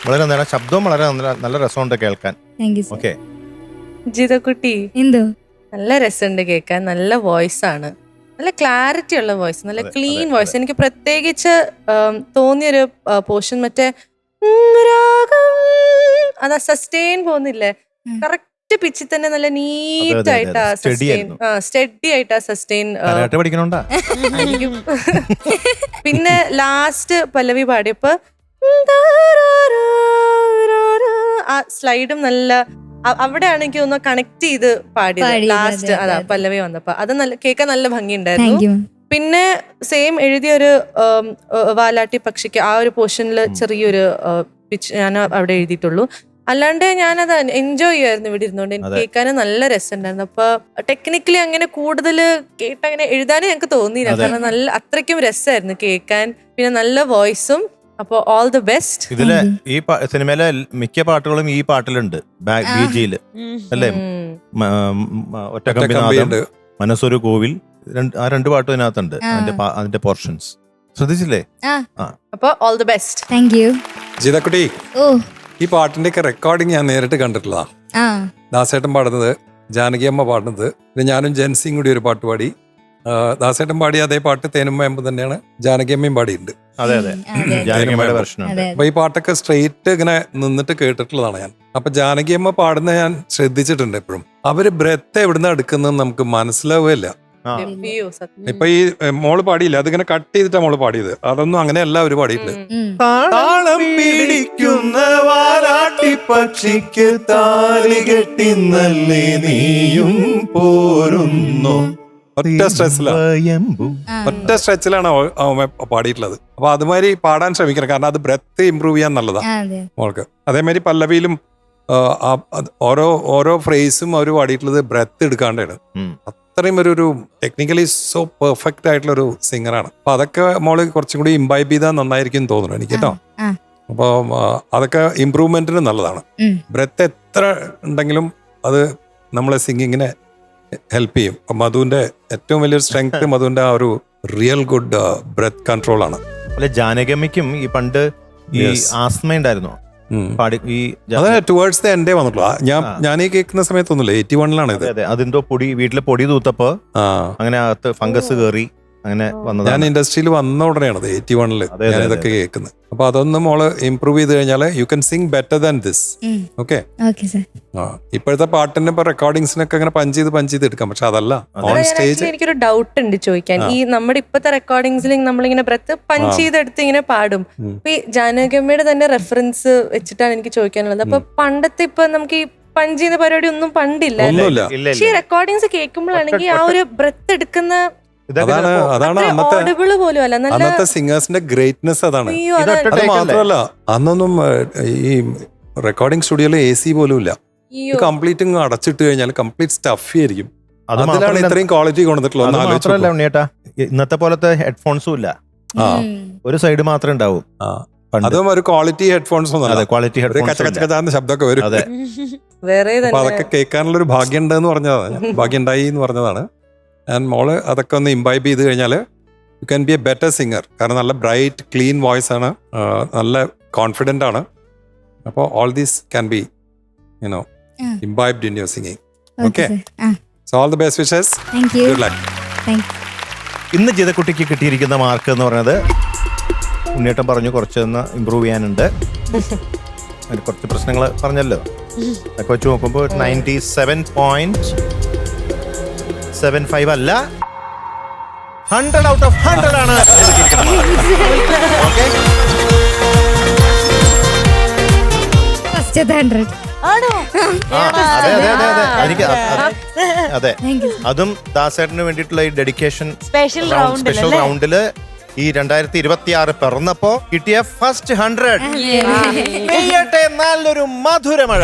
വളരെ നല്ല ശബ്ദവും വളരെ നല്ല രസമുണ്ട് കേൾക്കാൻ. Thank you sir. ഓക്കെ, ജിതക്കുട്ടി എന്തോ നല്ല രസമുണ്ട് കേൾക്കാൻ. നല്ല വോയിസ് ആണ്, നല്ല ക്ലാരിറ്റി ഉള്ള വോയിസ്, നല്ല അതെ, ക്ലീൻ അതെ, വോയിസ്. അതെ. എനിക്ക് പ്രത്യേകിച്ച് തോന്നിയൊരു പോർഷൻ മറ്റേ രാഗം അതാ സസ്റ്റെയിൻ പോകുന്നില്ലേ, കറക്റ്റ് പിച്ചിൽ തന്നെ നല്ല നീറ്റ് അതെ, ആയിട്ട് അതെ. Steady സസ്റ്റെയിൻ ആയിരുന്നു. സ്റ്റഡി ആയിട്ട് ആ സസ്റ്റെയിൻ കരാട്ടെ പഠിക്കണോണ്ടാ? പിന്നെ ലാസ്റ്റ് പല്ലവി പാടിയപ്പോ ആ സ്ലൈഡും നല്ല അവിടെയാണ് എനിക്ക് തോന്നുന്നു കണക്ട് ചെയ്ത് പാടിയത് പാടിയത്, ലാസ്റ്റ്. അതെ, അതാ അതെ. പല്ലവി വന്നപ്പോ അത് നല്ല കേൾക്കാൻ നല്ല താങ്ക് ഭംഗിയുണ്ടായിരുന്നു. യു. പിന്നെ സെയിം എഴുതിയൊരു വാലാട്ടി പക്ഷിക്ക് ആ ഒരു പോർഷനിൽ ചെറിയൊരു പിച്ച് ഞാൻ അവിടെ എഴുതിയിട്ടുള്ളൂ. അല്ലാണ്ട് ഞാനത് എൻജോയ് ചെയ്യുമായിരുന്നു ഇവിടെ ഇരുന്നോണ്ട്. എനിക്ക് അതെ. കേൾക്കാനും നല്ല രസമുണ്ടായിരുന്നു. അപ്പൊ ടെക്നിക്കലി അങ്ങനെ കൂടുതൽ കേട്ട് അങ്ങനെ എഴുതാനും ഞങ്ങൾക്ക് തോന്നിയില്ല. അതെ. കാരണം നല്ല അത്രയ്ക്കും രസമായിരുന്നു കേൾക്കാൻ. പിന്നെ നല്ല വോയിസും. അപ്പൊ ഓൾ ദി ബെസ്റ്റ്. ഇതിലെ ഈ സിനിമയിലെ മിക്ക പാട്ടുകളും ഈ പാട്ടിലുണ്ട്. ബിജിയില് അല്ലേ? ഒറ്റക്കമ്പിനാഥം, കമ്പിയുണ്ട്. മനസ്സൊരു കോവിൽ, ആ രണ്ട് പാട്ടും ഇതിനകത്തുണ്ട്. ആ. അതിന്റെ പോർഷൻസ് ശ്രദ്ധിച്ചില്ലേ? അപ്പൊ all the best. Thank you. ജിതക്കുട്ടി, ഓ ഈ പാട്ടിന്റെയൊക്കെ റെക്കോർഡിങ് ഞാൻ നേരിട്ട് കണ്ടിട്ടുള്ളതാ. ആ ദാസേട്ടൻ പാടുന്നത്, ജാനകിയമ്മ പാടുന്നത്, പിന്നെ ഞാനും ജെൻസിയും കൂടി ഒരു പാട്ട് പാടി. ദാസേട്ടൻ പാടിയ അതേ പാട്ട് തേനുമ്പ തന്നെയാണ് ജാനകിയമ്മയും പാടിയിട്ടുണ്ട്. അതെ അതെ, ജാനകിയമ്മയുടെ വെർഷൻ ഉണ്ട്. അതെ അപ്പൊ ഈ പാട്ടൊക്കെ സ്ട്രെയിറ്റ് ഇങ്ങനെ നിന്നിട്ട് കേട്ടിട്ടുള്ളതാണ് ഞാൻ. അപ്പൊ ജാനകിയമ്മ പാടുന്ന ഞാൻ ശ്രദ്ധിച്ചിട്ടുണ്ട് എപ്പോഴും. അവര് ബ്രെത്ത് എവിടുന്ന് എടുക്കുന്നത് നമുക്ക് മനസ്സിലാവുകയില്ല. ആ. ഇപ്പൊ ഈ മോള് പാടിയില്ല, അതിങ്ങനെ കട്ട് ചെയ്തിട്ടാ മോള് പാടിയത്. അതൊന്നും അങ്ങനെയല്ല അവര് പാടിയിട്ടില്ല. താളം പിടിക്കുന്ന വാലാട്ടി പക്ഷിക്ക് താലി കെട്ടി നല്ലേ നീയും പോരുന്നു. ഒറ്റ സ്ട്രെച്ചിലാണ് അവൻ പാടിയിട്ടുള്ളത്. അപ്പൊ അതുമാതിരി പാടാൻ ശ്രമിക്കണം, കാരണം അത് ബ്രെത്ത് ഇമ്പ്രൂവ് ചെയ്യാൻ നല്ലതാ അതെ. മോൾക്ക്. അതേമാതിരി പല്ലവിയിലും ഓരോ ഫ്രേസും അവർ പാടിയിട്ടുള്ളത് ബ്രെത്ത് എടുക്കാണ്ടാണ്. അത്രയും ഒരു ടെക്നിക്കലി സോ പെർഫെക്റ്റ് ആയിട്ടുള്ള ഒരു സിംഗറാണ്. അപ്പൊ അതൊക്കെ മോള് കുറച്ചും കൂടി ഇംബൈബ് ചെയ്താൽ നന്നായിരിക്കും തോന്നുന്നു എനിക്ക് കേട്ടോ. ആ. അപ്പൊ അതൊക്കെ ഇമ്പ്രൂവ്മെന്റിന് നല്ലതാണ്. ബ്രെത്ത് എത്ര ഉണ്ടെങ്കിലും അത് നമ്മളെ സിംഗിങ്ങിനെ ഹെൽപ്പ് ചെയ്യും. അപ്പൊ മധുവിന്റെ ഏറ്റവും വലിയൊരു സ്ട്രെങ്ത് മധുവിന്റെ ആ ഒരു റിയൽ ഗുഡ് ബ്രെത്ത് കൺട്രോൾ ആണ്. അല്ലെ, ജാനകിയമ്മയ്ക്കും ഈ പണ്ട് ഈ Yes. ആസ്മ ഉണ്ടായിരുന്നു. പാടി ഈ അത് ടുവേർഡ്സ് ദ എൻഡേ വന്നിട്ടുള്ളൂ. ഞാൻ ഈ കേൾക്കുന്ന സമയത്തൊന്നുമില്ല, 81 ഇത്. അതെ, അതെന്തോ വീട്ടിലെ പൊടി തൂത്തപ്പോ ആ, അങ്ങനെ അകത്ത് ഫംഗസ് കയറി അങ്ങനെ ഞാൻ വന്നതാണ്. ഇൻഡസ്ട്രിയിൽ വന്ന ഉടനെയാണത് 81 അതെ, ഞാൻ അതെ, ഇതൊക്കെ കേൾക്കുന്നത്. അപ്പൊ അതൊന്നും മോള് ഇമ്പ്രൂവ് ചെയ്ത് കഴിഞ്ഞാൽ you can Singh better than this. Okay. Okay sir. ഇപ്പോഴത്തെ പാട്ടിന്റെ ഇപ്പൊ റെക്കോർഡിങ്സിനൊക്കെ അങ്ങനെ പഞ്ച് ചെയ്ത് എടുക്കാം. പക്ഷെ അതല്ല ഓൺ സ്റ്റേജ്. എനിക്കൊരു ഡൗട്ട് ഉണ്ട് ചോദിക്കാൻ. ഈ നമ്മുടെ ഇപ്പത്തെ റെക്കോർഡിങ്സിൽ നമ്മളിങ്ങനെ ബ്രെത്ത് പഞ്ച് ചെയ്തെടുത്ത് ഇങ്ങനെ പാടും. അപ്പൊ ഈ ജാനകിയമ്മയുടെ തന്നെ റെഫറൻസ് വെച്ചിട്ടാണ് എനിക്ക് ചോദിക്കാനുള്ളത്. അപ്പൊ പണ്ടത്തെ ഇപ്പൊ നമുക്ക് ഈ പഞ്ച് ചെയ്യുന്ന പരിപാടി ഒന്നും പണ്ടില്ല. ഒന്നുമില്ല. പക്ഷെ ഈ റെക്കോർഡിങ്സ് കേൾക്കുമ്പോഴാണെങ്കിൽ ആ ഒരു ബ്രെത്ത് എടുക്കുന്ന അതാണ് ഓഡിബിള് പോലും അല്ല. നല്ല അന്നത്തെ സിംഗേഴ്സിന്റെ ഗ്രേറ്റ്നെസ് അതാണ്. അയ്യോ അതാണ്. അത് മാത്രമല്ല, അന്നൊന്നും ഈ റെക്കോർഡിംഗ് സ്റ്റുഡിയോയിൽ AC പോലും ഇല്ല. അയ്യോ കംപ്ലീറ്റ് അടച്ചിട്ട് കഴിഞ്ഞാൽ കംപ്ലീറ്റ് സ്റ്റഫി ആയിരിക്കും. അത് അതിലാണ് മാത്രമല്ല- ഇത്രയും ക്വാളിറ്റി കൊണ്ടുവന്നിട്ടുള്ളത്. അത് ഒന്ന് ആലോചിച്ച് മാത്രമല്ല നോക്കൂ. ഉണ്ണിയേട്ടാ, ഇന്നത്തെ പോലത്തെ ഹെഡ്ഫോൺസും ഇല്ല. ആ. ഒരു സൈഡ് മാത്രമേ ഉണ്ടാവും. ആ. അതും ഒരു ക്വാളിറ്റി ഹെഡ്ഫോൺസ് അതെ, ഒന്നും ക്വാളിറ്റി ഒരു കച്ചകച്ചാന്ന് ശബ്ദമൊക്കെ വരും. അതെ. വേറെ അപ്പൊ തന്നെ അതൊക്കെ കേൾക്കാനുള്ള ഒരു ഭാഗ്യം ഉണ്ടെന്ന് പറഞ്ഞതാണ്. ഭാഗ്യം ഉണ്ടായി എന്ന് പറഞ്ഞതാണ്. ആൻഡ് മോള് അതൊക്കെ ഒന്ന് ഇംബൈബ് ചെയ്ത് കഴിഞ്ഞാൽ you can be A better singer. കാരണം നല്ല ബ്രൈറ്റ് ക്ലീൻ വോയിസ് ആണ്, നല്ല കോൺഫിഡൻ്റ് ആണ്. അപ്പോൾ all these can be you know imbibed in your singing. Okay, so all the best wishes. Thank you. Good luck. ഇന്ന് ജിതക്കുട്ടിക്ക് കിട്ടിയിരിക്കുന്ന മാർക്ക് എന്ന് പറയുന്നത് ഉണ്ണിയേട്ടൻ പറഞ്ഞു കുറച്ചൊന്ന് ഇമ്പ്രൂവ് ചെയ്യാനുണ്ട്. അതിന് കുറച്ച് പ്രശ്നങ്ങൾ പറഞ്ഞല്ലോ, അതൊക്കെ വെച്ച് നോക്കുമ്പോൾ 97.75 അല്ല 100 ഔട്ട് ഓഫ് 100 ആണ്. ഓക്കെ, ഫസ്റ്റത്തെ 100. ആണോ? അതെ അതെ അതെ അതെ എനിക്ക് അതെ, താങ്ക് യു. അതും ദാസേട്ടന് വേണ്ടിയിട്ടുള്ള ഈ ഡെഡിക്കേഷൻ സ്പെഷ്യൽ സ്പെഷ്യൽ റൗണ്ടില് ഈ 2026 പിറന്നപ്പോ കിട്ടിയ ഫസ്റ്റ് 100 പെയ്യട്ടെ നല്ലൊരു മധുരമഴ.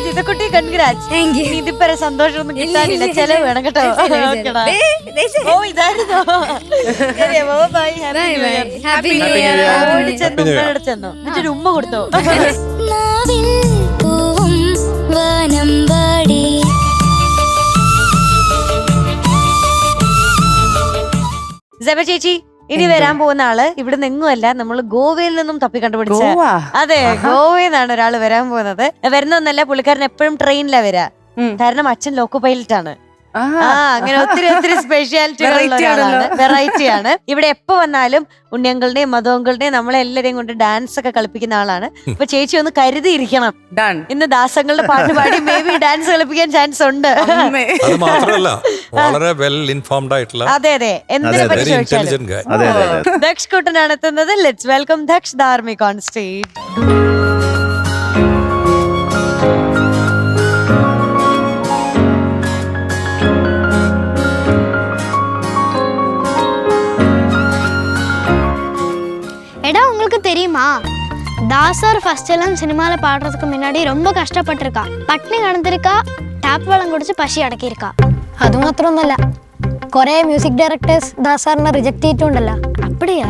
ജിതക്കുട്ടി കൺഗ്രാറ്റ്സ്. Thank you. ഇതിപ്പോ സന്തോഷമൊന്നും കിട്ടാനില്ല, ചെലവ് വേണം കേട്ടോ. ഓക്കെടാ. ഓ ഇതായിരുന്നോ? ശരി, by. Bye, bye. Happy New Year. ഓടി ചെന്നു, ഉമ്മയുടെ ചെന്നു, എന്നിട്ടൊരു ഉമ്മ കൊടുത്തോ. സെബ ചേച്ചി, ഇനി വരാൻ പോകുന്ന ആള് ഇവിടെ നിന്നുമല്ല, നമ്മൾ ഗോവയിൽ നിന്നും തപ്പി കണ്ടുപിടിച്ച. അതെ, ഗോവയിൽ നിന്നാണ് ഒരാൾ വരാൻ പോകുന്നത്. വരുന്നൊന്നല്ല, പുള്ളിക്കാരൻ എപ്പോഴും ട്രെയിനിലാ വരാ. കാരണം അച്ഛൻ ലോക്കോ പൈലറ്റ് ആണ്. അങ്ങനെ ഒത്തിരി ഒത്തിരി സ്പെഷ്യാലിറ്റികളുള്ള വെറൈറ്റി ആണ്. ഇവിടെ എപ്പോ വന്നാലും ഉണ്ണിയങ്കളുടെയും മധുവങ്കളുടെയും നമ്മളെല്ലാരെയും കൊണ്ട് ഡാൻസ് ഒക്കെ കളിപ്പിക്കുന്ന ആളാണ്. അപ്പൊ ചേച്ചി ഒന്ന് കരുതിയിരിക്കണം, ഇന്ന് ദാസങ്ങളുടെ പാട്ട് പാടി മേ ബി ഡാൻസ് കളിപ്പിക്കാൻ ചാൻസ് ഉണ്ട്. അത് മാത്രമല്ല വളരെ വെൽ ഇൻഫോംഡ് ആയിട്ടുള്ള, അതെ അതെ, എന്തിനെ പറ്റി ചോദിച്ചാലും ദക്ഷ് കുട്ടനാണ് എത്തുന്നത്. Let's welcome Daksh Dharmik on stage. எடா உங்களுக்கு தெரியுமா, தாசர் ஃபர்ஸ்ட் எல்லாம் சினிமாவில் பாடுறதுக்கு முன்னாடி ரொம்ப கஷ்டப்பட்டிருக்கா. பட்னி கடந்திருக்கா, ടാപ്പ് വെള്ളം കുടിച്ച് പശി അടക്കിയിരിക്കാ. അത് മാത്രമൊന്നുമല്ല, കുറേ മ്യൂസിക് ഡയറക്ടേഴ്സ് ദാസാറിനെ റിജക്ട് ചെയ്തിട്ടുണ്ടല്ലോ. അപ്പടിയാ?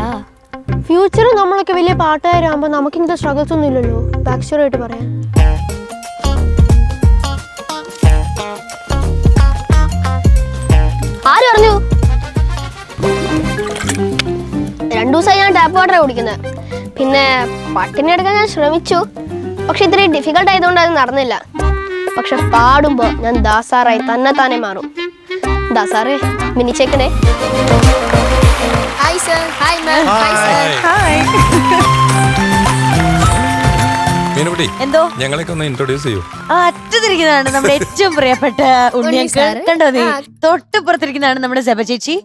ഫ്യൂച്ചറിൽ നമ്മളൊക്കെ വലിയ പാട്ടുകാരാകുമ്പോൾ നമുക്ക് ഇങ്ങനത്തെ സ്ട്രഗിൾസ് ഒന്നും ഇല്ലല്ലോ. ബാക്ക് സ്റ്റോറി ആയിട്ട് പറയാം. ആര് പറഞ്ഞു? 2 ദിവസമായി ഞാൻ ടാപ്പ് വാട്ടർ കുടിക്കുന്നത്. പിന്നെ പട്ടിണി എടുക്കാൻ ഞാൻ ശ്രമിച്ചു, പക്ഷെ ഇത്രയും ഡിഫിക്കൽട്ട് ആയതുകൊണ്ട് അത് നടന്നില്ല. പക്ഷെ പാടുമ്പോൾ ഞാൻ ദാസാറായി തന്നെ മാറും. ദാസാറേ, മിനിച്ചേക്കണേ. Hi sir. Hi ma'am. Hi sir. Hi. മീനുകുട്ടി, എന്തോ ഞങ്ങളൊക്കെ ഒന്ന് ഇൻട്രൊഡ്യൂസ് ചെയ്യൂ. അറ്റത്തിരിക്കുന്നതാണ് നമ്മുടെ ഏറ്റവും പ്രിയപ്പെട്ട ഉണ്ണിയങ്കൾ. കണ്ടോ നീ? തൊട്ടുപുറത്തിരിക്കുന്നതാണ് നമ്മുടെ സെബ ചേച്ചി.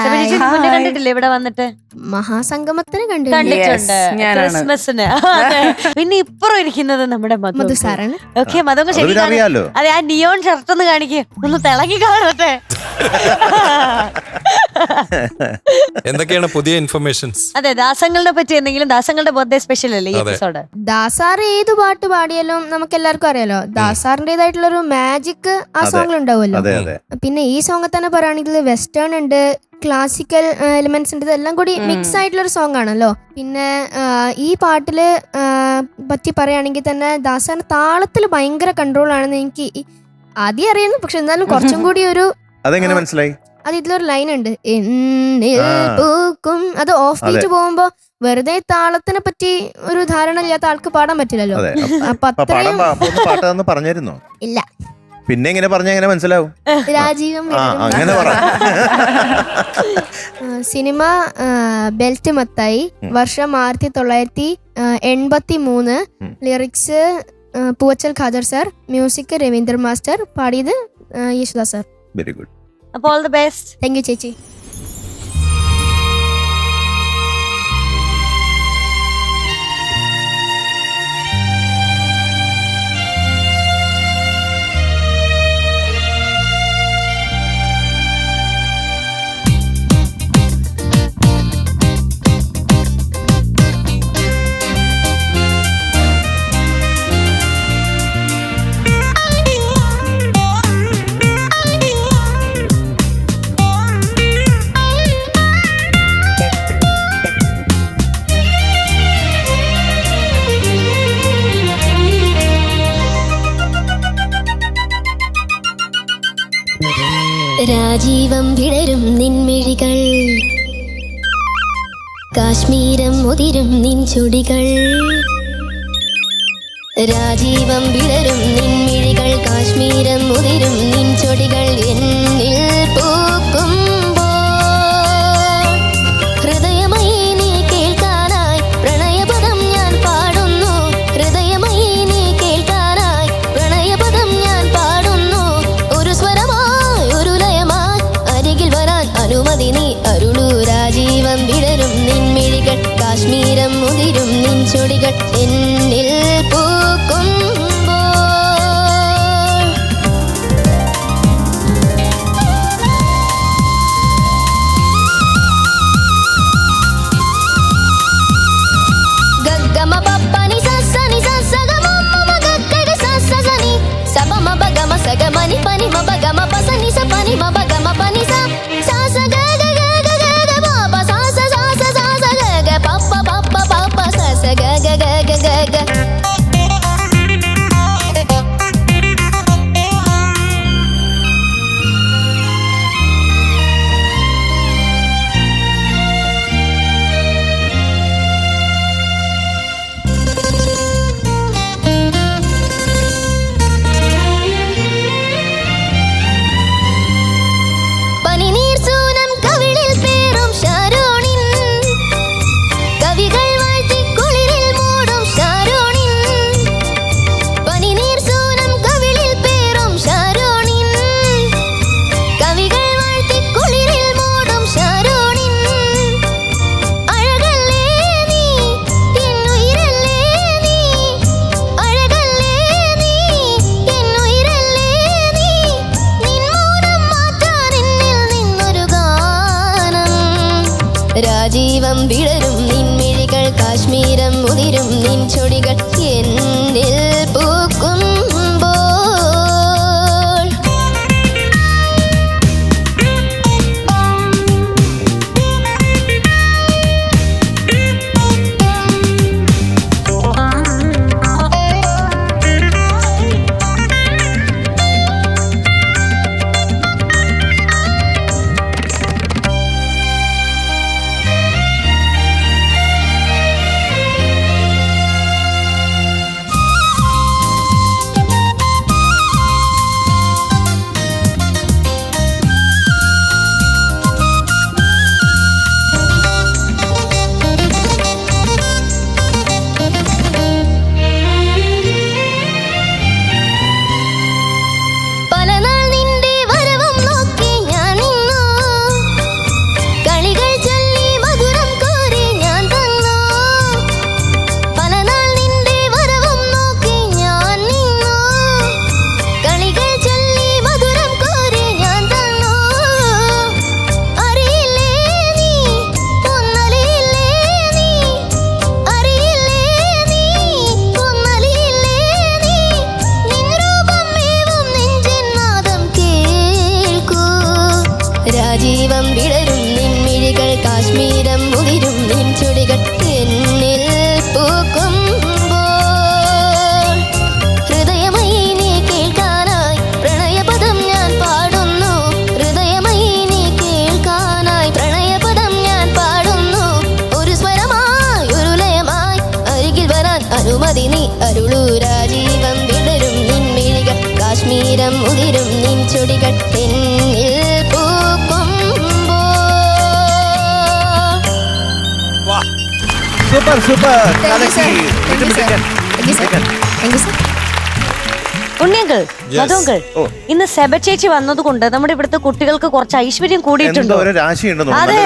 സെബ ചേച്ചി മുന്നേ കണ്ടിട്ടില്ലേ ഇവിടെ വന്നിട്ട്? മഹാസംഗമത്തിന് കണ്ടിട്ടുണ്ട്, ക്രിസ്മസിന്. പിന്നെ ഇപ്പുറം ഇരിക്കുന്നത് നമ്മുടെ മധു സാറാണ്. ഓക്കെ, മധു ശരി. അതെ, ആ നിയോൺ ഷർട്ട് ഒന്ന് കാണിക്കേ, ഒന്ന് തിളങ്ങി കാണട്ടെ. എന്തൊക്കെയാണ് പുതിയ ഇൻഫർമേഷൻസ്? അതെ, ദാസങ്ങളുടെ പറ്റി എന്തെങ്കിലും? ദാസങ്ങളുടെ ബർത്ത്ഡേ സ്പെഷ്യൽ അല്ലേ ഈ എപ്പിസോഡ്? ദാസാർ ഏത് പാട്ട് പാടിയാലും നമുക്ക് എല്ലാവർക്കും അറിയാലോ, ദാസാറിന്റേതായിട്ടുള്ള ഒരു മാജിക് ആ സോങ്ങിൽ ഉണ്ടാവുമല്ലോ. പിന്നെ ഈ സോങ് തന്നെ പറയുകയാണെങ്കിൽ വെസ്റ്റേൺ ഉണ്ട്, ക്ലാസിക്കൽ എലിമെന്റ്സ് ഉണ്ട്, ഇതെല്ലാം കൂടി മിക്സ് ആയിട്ടുള്ള ഒരു സോങ് ആണല്ലോ. പിന്നെ ഈ പാട്ടില് പറ്റി പറയുകയാണെങ്കിൽ തന്നെ ദാസാറിന്റെ താളത്തിൽ ഭയങ്കര കൺട്രോൾ ആണെന്ന് എനിക്ക് ആദ്യം അറിയുന്നു. പക്ഷെ എന്നാലും കുറച്ചും കൂടി ഒരു അതെങ്ങനെ മനസ്സിലായി? അത് ഇതിലൊരു ലൈൻ ഉണ്ട്, പൂക്കും. അത് ഓഫ് ബീറ്റ് പോകുമ്പോ വെറുതെ താളത്തിനെ പറ്റി ഒരു ധാരണ ഇല്ലാത്ത ആൾക്ക് പാടാൻ പറ്റില്ലല്ലോ. അപ്പൊ അത്രയും പറഞ്ഞിരുന്നോ? ഇല്ല. പിന്നെ എങ്ങനെ പറഞ്ഞ എങ്ങനെ മനസ്സിലാവും? രാജീവം. അങ്ങനെ പറ. സിനിമ ബെൽറ്റ് മത്തായി, വർഷം 1983, lyrics Poovachal Khader sir, music Raveendra master, പാടിയത് യേശുദാസ് സാർ. Very good. അപ്പോൾ all the best. Thank you ചേച്ചി. രാജീവം വിടരും നിൻമിഴികൾ, കാശ്മീരം മുതിരും നിൻ ചുടികൾ. രാജീവം വിടരും നിൻമിഴികൾ, കാശ്മീരം മുതിരും നിൻ ചൊടികൾ എന്നിൽ പൂക്കുമ്പോൾ ഹൃദയമയി നീ കേൾക്കാനായി പ്രണയപദം ഞാൻ പാടുന്നു. ഹൃദയമയി നീ കേൾക്കാനായി പ്രണയപദം ഞാൻ പാടുന്നു. ഒരു സ്വരമായി ഒരു ലയമായി അരികിൽ വരാൻ അനുമതി നീ അരുളൂ. രാജീവം വിടരും നിൻമിഴികൾ, കാശ്മീരം മുതിരും നിൻ ചൊടികൾ എന്നിൽ మని పని మబ గమ పస నిస పని మబ గమ పని స సా స గ గ గ గ గ గ ప సా స సా స సా స గ గ ప ప ప ప ప ప స స గ గ గ గ గ గ. രാജീവം വിടരും നിൻമിഴികൾ, കാശ്മീരം മുതിരും നിൻ ചൊടികൾ എന്നിൽ പൂക്കുമ്പോൾ രാജീവം വിടരും നിൻമിഴികൾ, കാശ്മീരം മുതിരും നിൻ ചുടികൾ എന്നിൽ പൂക്കുമ്പോൾ ഹൃദയമയി നീ കേൾക്കാനായി പ്രണയപദം ഞാൻ പാടുന്നു. ഹൃദയമയി നീ കേൾക്കാനായി പ്രണയപദം ഞാൻ പാടുന്നു. ഒരു സ്വരമായി ഒരു ലയമായി അരികിൽ വരാൻ അനുമതി നീ അരുളൂ. രാജീവം വിടരും നിൻമിഴികൾ, കാശ്മീരം മുതിരും നിൻ ചുടികൾ എന്നിൽ സൂപ്പർ സൂപ്പർ. ഉണ്ണിയങ്കൾ, മധുങ്കൾ, ഇന്ന് സെബ ചേച്ചി വന്നതുകൊണ്ട് നമ്മുടെ ഇവിടുത്തെ കുട്ടികൾക്ക് കുറച്ച് ഐശ്വര്യം കൂടിയിട്ടുണ്ടോ? ഒരു രാശിയുണ്ട്, അതെ.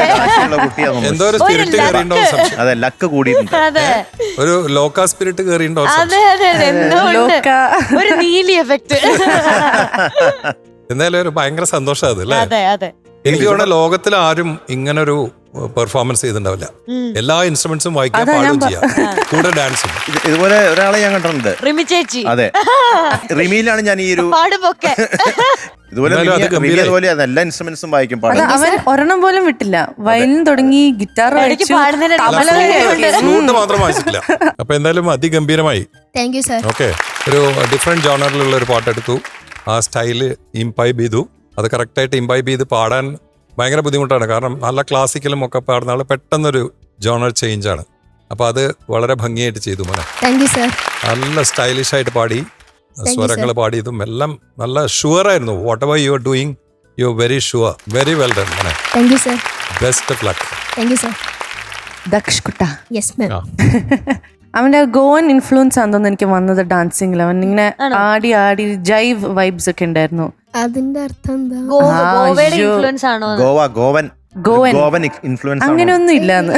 എന്തോ ഒരു സ്പിരിറ്റ് കയറിയുണ്ടോ സംശയം. അതെ, ലക്ക് കൂടിയിട്ടുണ്ട്. അതെ ഒരു ലോക്ക സ്പിരിറ്റ് കയറിയുണ്ടോ അതെ അതെ അതെ, എന്തോ ഉണ്ട്. ഒരു നീലി എഫക്ട്. എന്തായാലും ഒരു ഭയങ്കര സന്തോഷം അത് അല്ലേ. അതെ അതെ, എനിക്ക് തോന്നുന്നു ലോകത്തിൽ ആരും ഇങ്ങനൊരു പെർഫോമൻസ് ചെയ്തിട്ടുണ്ടാവില്ല. എല്ലാ ഇൻസ്ട്രുമെന്റ്സും വായിക്കാൻ പാടുകയും ചെയ്യാം, കൂടെ ഡാൻസും. ഇതുപോലെ ഒരാളെ ഞാൻ കണ്ടിട്ടുണ്ട്, റിമി ചേച്ചി. അതെ, റിമിയിലാണ് ഞാൻ ഈ ഒരു പാടുമൊക്കെ ഇതുപോലെ എല്ലാ ഇൻസ്ട്രുമെന്റ്സും വായിക്കും, പാടും. അവൻ ഒരെണ്ണം പോലും വിട്ടില്ല. വയലിൻ തുടങ്ങി, ഗിറ്റാർ ഫ്ലൂട്ട് മാത്രം വായിച്ചിട്ടില്ല. അപ്പൊ എന്തായാലും അതിഗംഭീരമായി. Thank you sir. ഓക്കെ, ഒരു ഡിഫറെന്റ് ജോണറിലുള്ള ഒരു പാട്ടെടുത്തു, ആ സ്റ്റൈല് ഇംപൈബ് ചെയ്തു, അത് കറക്റ്റായിട്ട് ഇംബൈബ് ചെയ്ത് പാടാൻ ഭയങ്കര ബുദ്ധിമുട്ടാണ്. കാരണം നല്ല ക്ലാസിക്കലും ഒക്കെ പാടുന്ന ആൾ പെട്ടെന്നൊരു ജോണർ ചേഞ്ചാണ്. അപ്പോൾ അത് വളരെ ഭംഗിയായിട്ട് ചെയ്തു മോനെ. Thank you sir. നല്ല സ്റ്റൈലിഷ് ആയിട്ട് പാടി, you, സ്വരങ്ങൾ പാടിയതും എല്ലാം നല്ല ഷുവർ ആയിരുന്നു. Whatever you are doing you are very sure. Very well done മോനെ. Thank you sir. Best of luck. Thank you sir. Daksh കുട്ട, യെസ് മാം. അവന്റെ ഗോവൻ ഇൻഫ്ലുവൻസ് ആണെന്ന് എനിക്ക് വന്നത് ഡാൻസിങ്ങിൽ. അവൻ ഇങ്ങനെ ആടി ആടി ജൈവ് വൈബ്സ് ഒക്കെ ഉണ്ടായിരുന്നു. അതിന്റെ അർത്ഥം എന്താ? ഗോവയുടെ ഇൻഫ്ലുവൻസ് ആണോ? ഗോവൻ ഇൻഫ്ലുവൻസ് അങ്ങനെയൊന്നും ഇല്ലാന്ന്.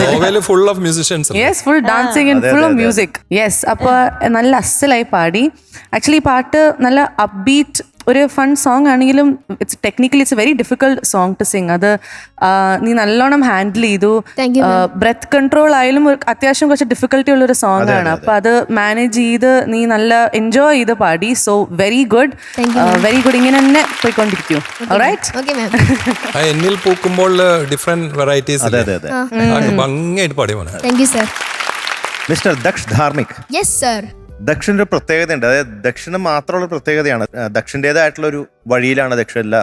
ഗോവയിൽ full of musicians. Yes, full dancing and full of music. Yes, അപ്പൊ നല്ല അസലായി പാടി. ആക്ച്വലി ഈ പാട്ട് നല്ല അപ്ബീറ്റ് ഒരു ഫൺ സോങ് ആണെങ്കിലും it's very difficult song to sing. അത് നീ നല്ലോണം ഹാൻഡിൽ ചെയ്തു. ബ്രെത്ത് കൺട്രോൾ ആയാലും അത്യാവശ്യം കുറച്ച് ഡിഫിക്കൽട്ടി ഉള്ളൊരു സോങ് ആണ്. അപ്പൊ അത് മാനേജ് ചെയ്ത് നീ നല്ല എൻജോയ് ചെയ്ത് പാടി. So very good, very good. ഇങ്ങനെ തന്നെ പോയിക്കൊണ്ടിരിക്കും. എന്നിൽ പൂക്കുമ്പോൾ ഡിഫറെന്റ് വെറൈറ്റീസ് ഭംഗിയായിട്ട് പാടി മോനെ. Thank you sir. Mister Daksh Dharmik. Yes sir. ദക്ഷിന്റെ ഒരു പ്രത്യേകതയുണ്ട്. അതായത് ദക്ഷിന് മാത്രമുള്ള പ്രത്യേകതയാണ്. ദക്ഷിൻ്റെതായിട്ടുള്ള ഒരു വഴിയിലാണ് ദക്ഷൻ എല്ലാ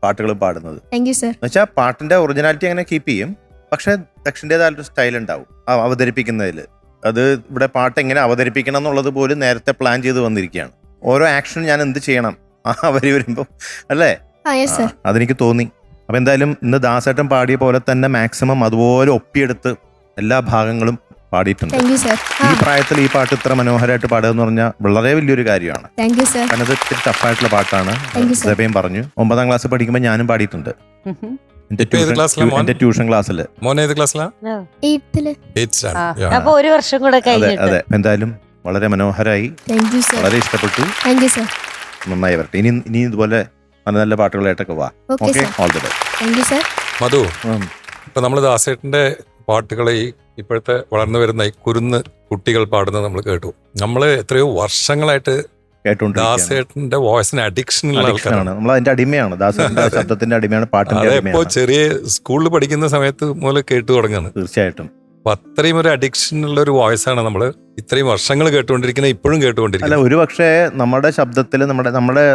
പാട്ടുകളും പാടുന്നത്. എന്നുവെച്ചാൽ പാട്ടിന്റെ ഒറിജിനാലിറ്റി അങ്ങനെ കീപ്പ് ചെയ്യും, പക്ഷെ ദക്ഷിൻ്റെതായിട്ടൊരു സ്റ്റൈൽ ഉണ്ടാവും അവതരിപ്പിക്കുന്നതിൽ. അത് ഇവിടെ പാട്ട് എങ്ങനെ അവതരിപ്പിക്കണം എന്നുള്ളത് പോലും നേരത്തെ പ്ലാൻ ചെയ്ത് വന്നിരിക്കുകയാണ്. ഓരോ ആക്ഷൻ ഞാൻ എന്ത് ചെയ്യണം അവര് വരുമ്പോ അല്ലേ, അതെനിക്ക് തോന്നി. അപ്പൊ എന്തായാലും ഇന്ന് ദാസേട്ടൻ പാടിയ പോലെ തന്നെ മാക്സിമം അതുപോലെ ഒപ്പിയെടുത്ത് എല്ലാ ഭാഗങ്ങളും പാടിയിട്ടുണ്ട്. ഈ പ്രായത്തിൽ ഈ പാട്ട് ഇത്ര മനോഹരമായിട്ട് പാടുക എന്ന് പറഞ്ഞാൽ വളരെ വലിയൊരു കാര്യമാണ്. കാരണം ഇത് ഇത്തിരി ടഫായിട്ടുള്ള പാട്ടാണ്. സെബയും പറഞ്ഞു 9ാം ക്ലാസ് പഠിക്കുമ്പോൾ ഞാനും പാടിയിട്ടുണ്ട് എന്റെ ട്യൂഷൻ ക്ലാസ്സിൽ. അപ്പൊ ഒരു വർഷം കൂടെ കഴിഞ്ഞിട്ട്. അതെ, എന്തായാലും വളരെ മനോഹരമായി, വളരെ ഇഷ്ടപ്പെട്ടു. നന്നായി വരട്ടെ. ഇനി ഇതുപോലെ നല്ല നല്ല പാട്ടുകളായിട്ടൊക്കെ വാ. Okay, all the best. Madhu, ഇപ്പൊ നമ്മള് ദാസേട്ടന്റെ പാട്ടുകളെ ഇപ്പോഴത്തെ വളർന്നു വരുന്ന ഈ കുരുന്ന് കുട്ടികൾ പാടുന്നത് നമ്മൾ കേട്ടു. നമ്മള് എത്രയോ വർഷങ്ങളായിട്ട് ദാസേട്ടന്റെ വോയിസിന് അഡിക്ഷനുള്ള ആൾക്കാരാണ്. നമ്മൾ അതിന്റെ അടിമയാണ്, ദാസേട്ടന്റെ ശബ്ദത്തിന്റെ അടിമയാണ്, പാട്ടിന്റെ അടിമയാണ്. ഇപ്പോ ചെറിയ സ്കൂളിൽ പഠിക്കുന്ന സമയത്ത് മുതൽ കേട്ടു തുടങ്ങുന്നത്. തീർച്ചയായിട്ടും. അപ്പൊ അത്രയും ഒരു അഡിക്ഷൻ ഉള്ള ഒരു വോയിസ് ആണ് നമ്മള് ഇത്രയും വർഷങ്ങൾ കേട്ടുകൊണ്ടിരിക്കുന്നത്, ഇപ്പോഴും കേട്ടുകൊണ്ടിരിക്കുന്നത്. അല്ല, ഒരു പക്ഷേ നമ്മുടെ ശബ്ദത്തിൽ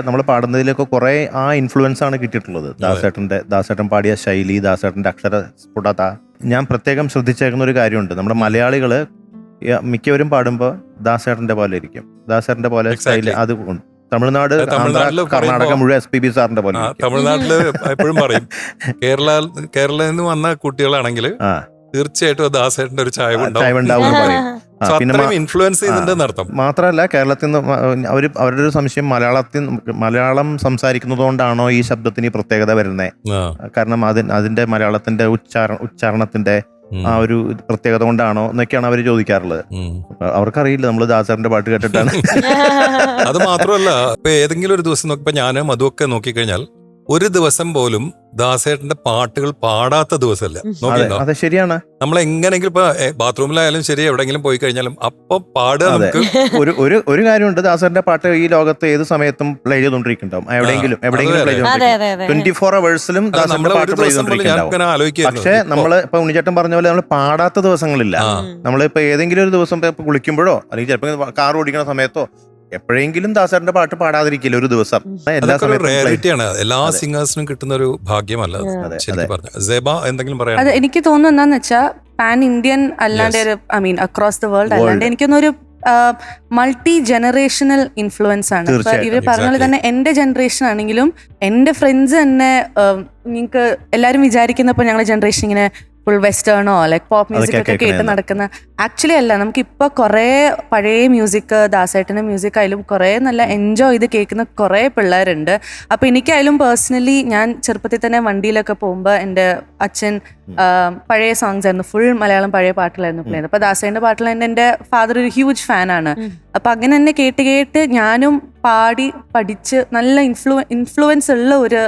നമ്മൾ പാടുന്നതിലൊക്കെ കുറെ ആ ഇൻഫ്ലുവൻസ് ആണ് കിട്ടിയിട്ടുള്ളത്. ദാസേട്ടൻ പാടിയ ശൈലി, ദാസേട്ടന്റെ അക്ഷര സ്ഫുടത. ഞാൻ പ്രത്യേകം ശ്രദ്ധിച്ചേക്കുന്ന ഒരു കാര്യമുണ്ട്. നമ്മുടെ മലയാളികള് മിക്കവരും പാടുമ്പോൾ ദാസേട്ടന്റെ പോലെ ഇരിക്കും, ദാസേട്ടന്റെ പോലെ സ്റ്റൈല്. അത് തമിഴ്നാട്, കർണാടക മുഴുവൻ SPB സാറിന്റെ പോലെ. തമിഴ്നാട്ടില് എപ്പോഴും പറയും കേരളത്തിൽ നിന്ന് വന്ന കുട്ടികളാണെങ്കിൽ തീർച്ചയായിട്ടും ദാസേട്ടന്റെ ഒരു ചായ ഇൻഫ്ലുവൻസ് ചെയ്യുന്നുണ്ടെന്ന് അർത്ഥം. മാത്രമല്ല, കേരളത്തിൽ നിന്ന് അവരുടെ ഒരു സംശയം മലയാളം സംസാരിക്കുന്നത് കൊണ്ടാണോ ഈ ശബ്ദത്തിന് പ്രത്യേകത വരുന്നത്? കാരണം അതിന്റെ മലയാളത്തിന്റെ ഉച്ചാരണത്തിന്റെ ആ ഒരു പ്രത്യേകത കൊണ്ടാണോ എന്നൊക്കെയാണ് അവർ ചോദിക്കാറുള്ളത്. അവർക്കറിയില്ല നമ്മൾ ദാസേട്ടന്റെ പാട്ട് കേട്ടിട്ടാണ്. അത് മാത്രമല്ല, ഇപ്പൊ ഏതെങ്കിലും ഒരു ദിവസം നോക്കിയപ്പോ ഞാനും അതുമൊക്കെ നോക്കിക്കഴിഞ്ഞാൽ ഒരു ദിവസം പോലും ദാസേട്ടന്റെ പാട്ടുകൾ പാടാത്ത ദിവസമല്ല. അതെ, ശരിയാണ്. നമ്മൾ എങ്ങനെങ്കിലും ഇപ്പൊ ബാത്റൂമിലായാലും ശരി, എവിടെങ്കിലും പോയി കഴിഞ്ഞാലും അപ്പൊ പാടുക. നമുക്ക് ഒരു കാര്യമുണ്ട്, ദാസേട്ടന്റെ പാട്ട് ഈ ലോകത്ത് ഏത് സമയത്തും പ്ലേ ചെയ്തോണ്ടിരിക്കുന്നുണ്ടാവും. എവിടെയെങ്കിലും പ്ലേ ചെയ്തോണ്ടിരിക്കും. 24 hours-ലും ദാസേട്ടന്റെ പാട്ട് പ്ലേ ചെയ്തോണ്ടിരിക്കുന്നുണ്ടാവും. പക്ഷെ നമ്മള് ഇപ്പൊ ഉണ്ണിച്ചേട്ടൻ പറഞ്ഞ പോലെ നമ്മൾ പാടാത്ത ദിവസങ്ങളില്ല. നമ്മളിപ്പോ ഏതെങ്കിലും ഒരു ദിവസം കുളിക്കുമ്പോഴോ അല്ലെങ്കിൽ ചിലപ്പോൾ കാർ ഓടിക്കുന്ന സമയത്തോ എപ്പോഴെങ്കിലും ദാസേട്ടന്റെ പാട്ട് പാടാതിരിക്കില്ല ഒരു ദിവസം. എല്ലാ സിംഗേഴ്സിനും കിട്ടുന്ന ഒരു ഭാഗ്യമല്ല. എന്തെങ്കിലും പറയാം? അത് എനിക്ക് തോന്നുന്നു എന്താന്ന് വെച്ചാൽ പാൻ ഇന്ത്യൻ അല്ലാണ്ട് അക്രോസ് ദ വേൾഡ് അല്ലാണ്ട് എനിക്കൊന്നൊരു മൾട്ടി ജനറേഷണൽ ഇൻഫ്ലുവൻസ് ആണ്. ഇവർ പറഞ്ഞ പോലെ തന്നെ എന്റെ ജനറേഷൻ ആണെങ്കിലും എന്റെ ഫ്രണ്ട്സ് തന്നെ നിങ്ങൾക്ക് എല്ലാവരും വിചാരിക്കുന്നപ്പോൾ ഞങ്ങളുടെ ജനറേഷൻ ഇങ്ങനെ ഫുൾ വെസ്റ്റേണോ ലൈക്ക് പോപ്പ് മ്യൂസിക് ഒക്കെ കേട്ട് നടക്കുന്ന. ആക്ച്വലി അല്ല, നമുക്കിപ്പോൾ കുറേ പഴയ മ്യൂസിക്, ദാസേട്ടൻ്റെ മ്യൂസിക് ആയാലും കുറേ നല്ല എൻജോയ് ചെയ്ത് കേൾക്കുന്ന കുറേ പിള്ളേരുണ്ട്. അപ്പോൾ എനിക്കായാലും പേഴ്സണലി ഞാൻ ചെറുപ്പത്തിൽ തന്നെ വണ്ടിയിലൊക്കെ പോകുമ്പോൾ എൻ്റെ അച്ഛൻ പഴയ സോങ്സ് ആയിരുന്നു, ഫുൾ മലയാളം പഴയ പാട്ടുകളായിരുന്നു പ്ലേ ചെയ്തത്. അപ്പോൾ ദാസേട്ടൻ്റെ പാട്ടിൽ തന്നെ എൻ്റെ ഫാദർ ഒരു ഹ്യൂജ് ഫാനാണ്. അപ്പം അങ്ങനെ തന്നെ കേട്ട് കേട്ട് ഞാനും പാടി പഠിച്ച് നല്ല ഇൻഫ്ലുവൻസ് ഉള്ള ഒരു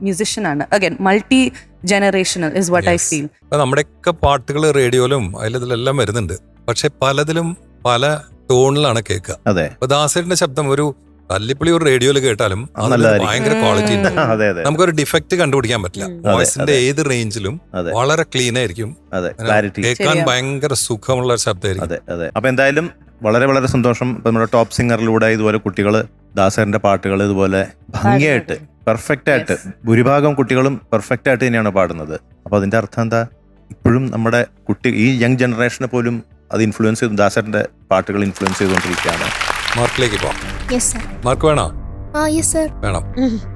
മ്യൂസിഷ്യനാണ്. Again multi generational is what I feel. നമ്മുടെയൊക്കെ പാട്ടുകൾ റേഡിയോയിലും അതിലെല്ലാം വരുന്നുണ്ട്, പക്ഷെ പലതിലും പല ടോണിലാണ് കേൾക്കുക. അപ്പൊ ദാസേട്ടന്റെ ശബ്ദം ഒരു തല്ലിപ്പൊളി ഒരു റേഡിയോയിൽ കേട്ടാലും ഭയങ്കര ക്വാളിറ്റി ഉണ്ട്. നമുക്കൊരു ഡിഫക്റ്റ് കണ്ടുപിടിക്കാൻ പറ്റില്ല. വോയിസിന്റെ ഏത് റേഞ്ചിലും വളരെ ക്ലീൻ ആയിരിക്കും, കേൾക്കാൻ ഭയങ്കര സുഖമുള്ള ശബ്ദമായിരിക്കും. അപ്പൊ എന്തായാലും വളരെ വളരെ സന്തോഷം. ഇപ്പൊ നമ്മുടെ ടോപ്പ് സിംഗറിലൂടെ ഇതുപോലെ കുട്ടികള് ദാസേട്ടന്റെ പാട്ടുകൾ ഇതുപോലെ ഭംഗിയായിട്ട് പെർഫെക്റ്റ് ആയിട്ട് ഭൂരിഭാഗം കുട്ടികളും പെർഫെക്റ്റ് ആയിട്ട് തന്നെയാണ് പാടുന്നത്. അപ്പൊ അതിന്റെ അർത്ഥം എന്താ? ഇപ്പോഴും നമ്മുടെ ഈ യങ് ജനറേഷനെ പോലും അത് ഇൻഫ്ലുവൻസ് ചെയ്തു. ദാസേട്ടന്റെ പാട്ടുകൾ ഇൻഫ്ലുവൻസ് ചെയ്തുകൊണ്ടിരിക്കുകയാണ്. മാർക്കിലേക്ക് പോവാം. Yes sir. മാർക്ക് വേണോ? Yes sir. വേണം.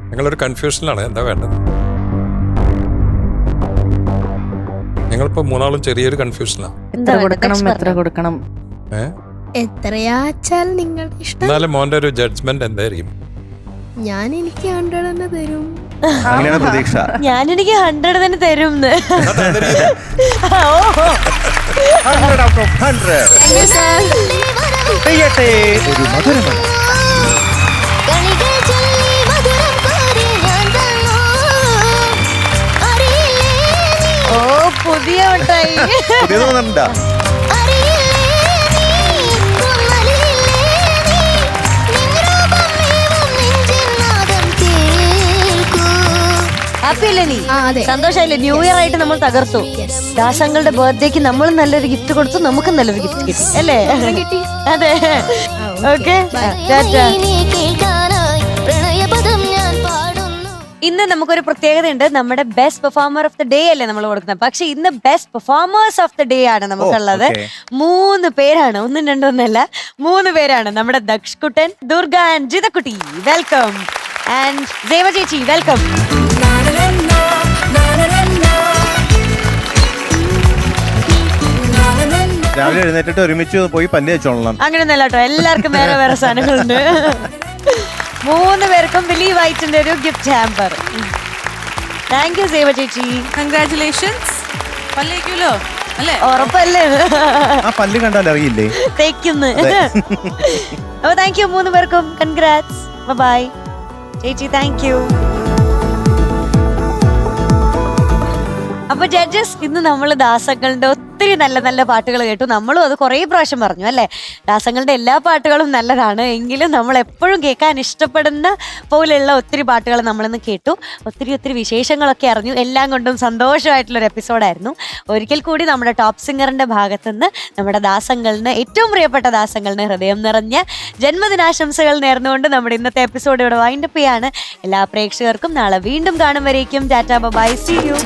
ഞങ്ങളൊരു കൺഫ്യൂഷനിലാണ്. എന്താ വേണ്ടത്? ഞങ്ങളിപ്പോ മൂന്നാളും ചെറിയൊരു കൺഫ്യൂഷനിലാണ്. എത്ര കൊടുക്കണം എത്രയാച്ചാൽ നിങ്ങളുടെ ഇഷ്ടം. എന്നാലും മോന്റെ ഒരു ജഡ്ജ്മെന്റ് എന്തായിരിക്കും? ഞാൻ എനിക്ക് 100 തന്നെ തരും. അങ്ങനെയാണ് പ്രതീക്ഷ. ഞാൻ എനിക്ക് 100 തന്നെ തരും. 100 out of 100. പെയ്യട്ടെ ഒരു മധുരമഴ. കണികൾ ചൊല്ലി മധുരം കോരി ഞാൻ തന്നു. അറിയില്ലേ നീ, ഓ പുതിയ മിഠായി. പുതിയത് വന്നിട്ടുണ്ടാ? അറിയില്ലേ നീ, കുമ്മലില്ലേ നീ, നിൻരൂപം മേവും നെഞ്ചിൽ നാദം കേൾക്കൂ. ഹാപ്പി അല്ലേ നീ? അതെ. സന്തോഷായില്ലേ? ന്യൂ ഇയർ ആയിട്ട് നമ്മൾ തകർത്തു. ദാസങ്ങളുടെ ബർത്ത്ഡേക്ക് നമ്മൾ നല്ലൊരു ഗിഫ്റ്റ് കൊടുത്തു, നമുക്ക് നല്ലൊരു ഗിഫ്റ്റ് കിട്ടി അല്ലേ? അതെ. ഓക്കെ, നീ കേൾക്കാനായി പ്രണയപദം ഞാൻ പാടുന്നു. ഇന്ന് നമുക്കൊരു പ്രത്യേകതയുണ്ട്. നമ്മുടെ best performer of the day അല്ലേ നമ്മൾ കൊടുക്കുന്നത്. പക്ഷെ ഇന്ന് best performers of the day ആണ് നമുക്കുള്ളത്. 3 പേരാണ്, 1 2 ഒന്നല്ല, 3 പേരാണ്. നമ്മുടെ ദക്ഷ്കുട്ടൻ, ദുർഗ ആൻഡ് ജിതക്കുട്ടി, വെൽക്കം. ആൻഡ് ദേവ ചേച്ചി, വെൽക്കം. രാവിലെ എഴുന്നേറ്റിട്ട് ഒരുമിച്ച് പോയി പല്ല് വെച്ചോളണം. അങ്ങനെയൊന്നല്ല കേട്ടോ, എല്ലാവർക്കും വേറെ വേറെ സാധനങ്ങളുണ്ട്. 3 പേർക്കും ബിലീവ് വൈറ്റിന്റെ ഒരു ഗിഫ്റ്റ് ഹാമ്പർ. താങ്ക് യു ദേവ ചേച്ചി. കൺഗ്രാറ്റുലേഷൻസ്. പല്ലേക്കുമല്ലോ അല്ലേ? ഉറപ്പല്ലേ? ആ പല്ല് കണ്ടാൽ അറിയില്ലേ? തേക്കുന്നു. അപ്പൊ താങ്ക് യു 3 പേർക്കും. കൺഗ്രാറ്റ്സ്. ബൈ ചേച്ചി. Thank you. അപ്പൊ ജഡ്ജസ്, ഇന്ന് നമ്മൾ ദാസങ്ങളുടെ ഒത്തിരി നല്ല നല്ല പാട്ടുകൾ കേട്ടു. നമ്മളും അത് കുറേ പ്രാവശ്യം പറഞ്ഞു അല്ലേ. ദാസങ്ങളുടെ എല്ലാ പാട്ടുകളും നല്ലതാണ്, എങ്കിലും നമ്മൾ എപ്പോഴും കേൾക്കാൻ ഇഷ്ടപ്പെടുന്ന പോലെയുള്ള ഒത്തിരി പാട്ടുകൾ നമ്മളിന്ന് കേട്ടു. ഒത്തിരി വിശേഷങ്ങളൊക്കെ അറിഞ്ഞു. എല്ലാം കൊണ്ടും സന്തോഷമായിട്ടുള്ളൊരു എപ്പിസോഡായിരുന്നു. ഒരിക്കൽ കൂടി നമ്മുടെ ടോപ്പ് സിംഗറിന്റെ ഭാഗത്തുനിന്ന് നമ്മുടെ ദാസങ്ങളിന്, ഏറ്റവും പ്രിയപ്പെട്ട ദാസങ്ങളിന് ഹൃദയം നിറഞ്ഞ ജന്മദിനാശംസകൾ നേർന്നുകൊണ്ട് നമ്മുടെ ഇന്നത്തെ എപ്പിസോഡ് ഇവിടെ വൈൻഡപ്പ് ചെയ്യാണ്. എല്ലാ പ്രേക്ഷകർക്കും നാളെ വീണ്ടും കാണും വരേക്കും ടാറ്റാ ബൈ, സീ യു.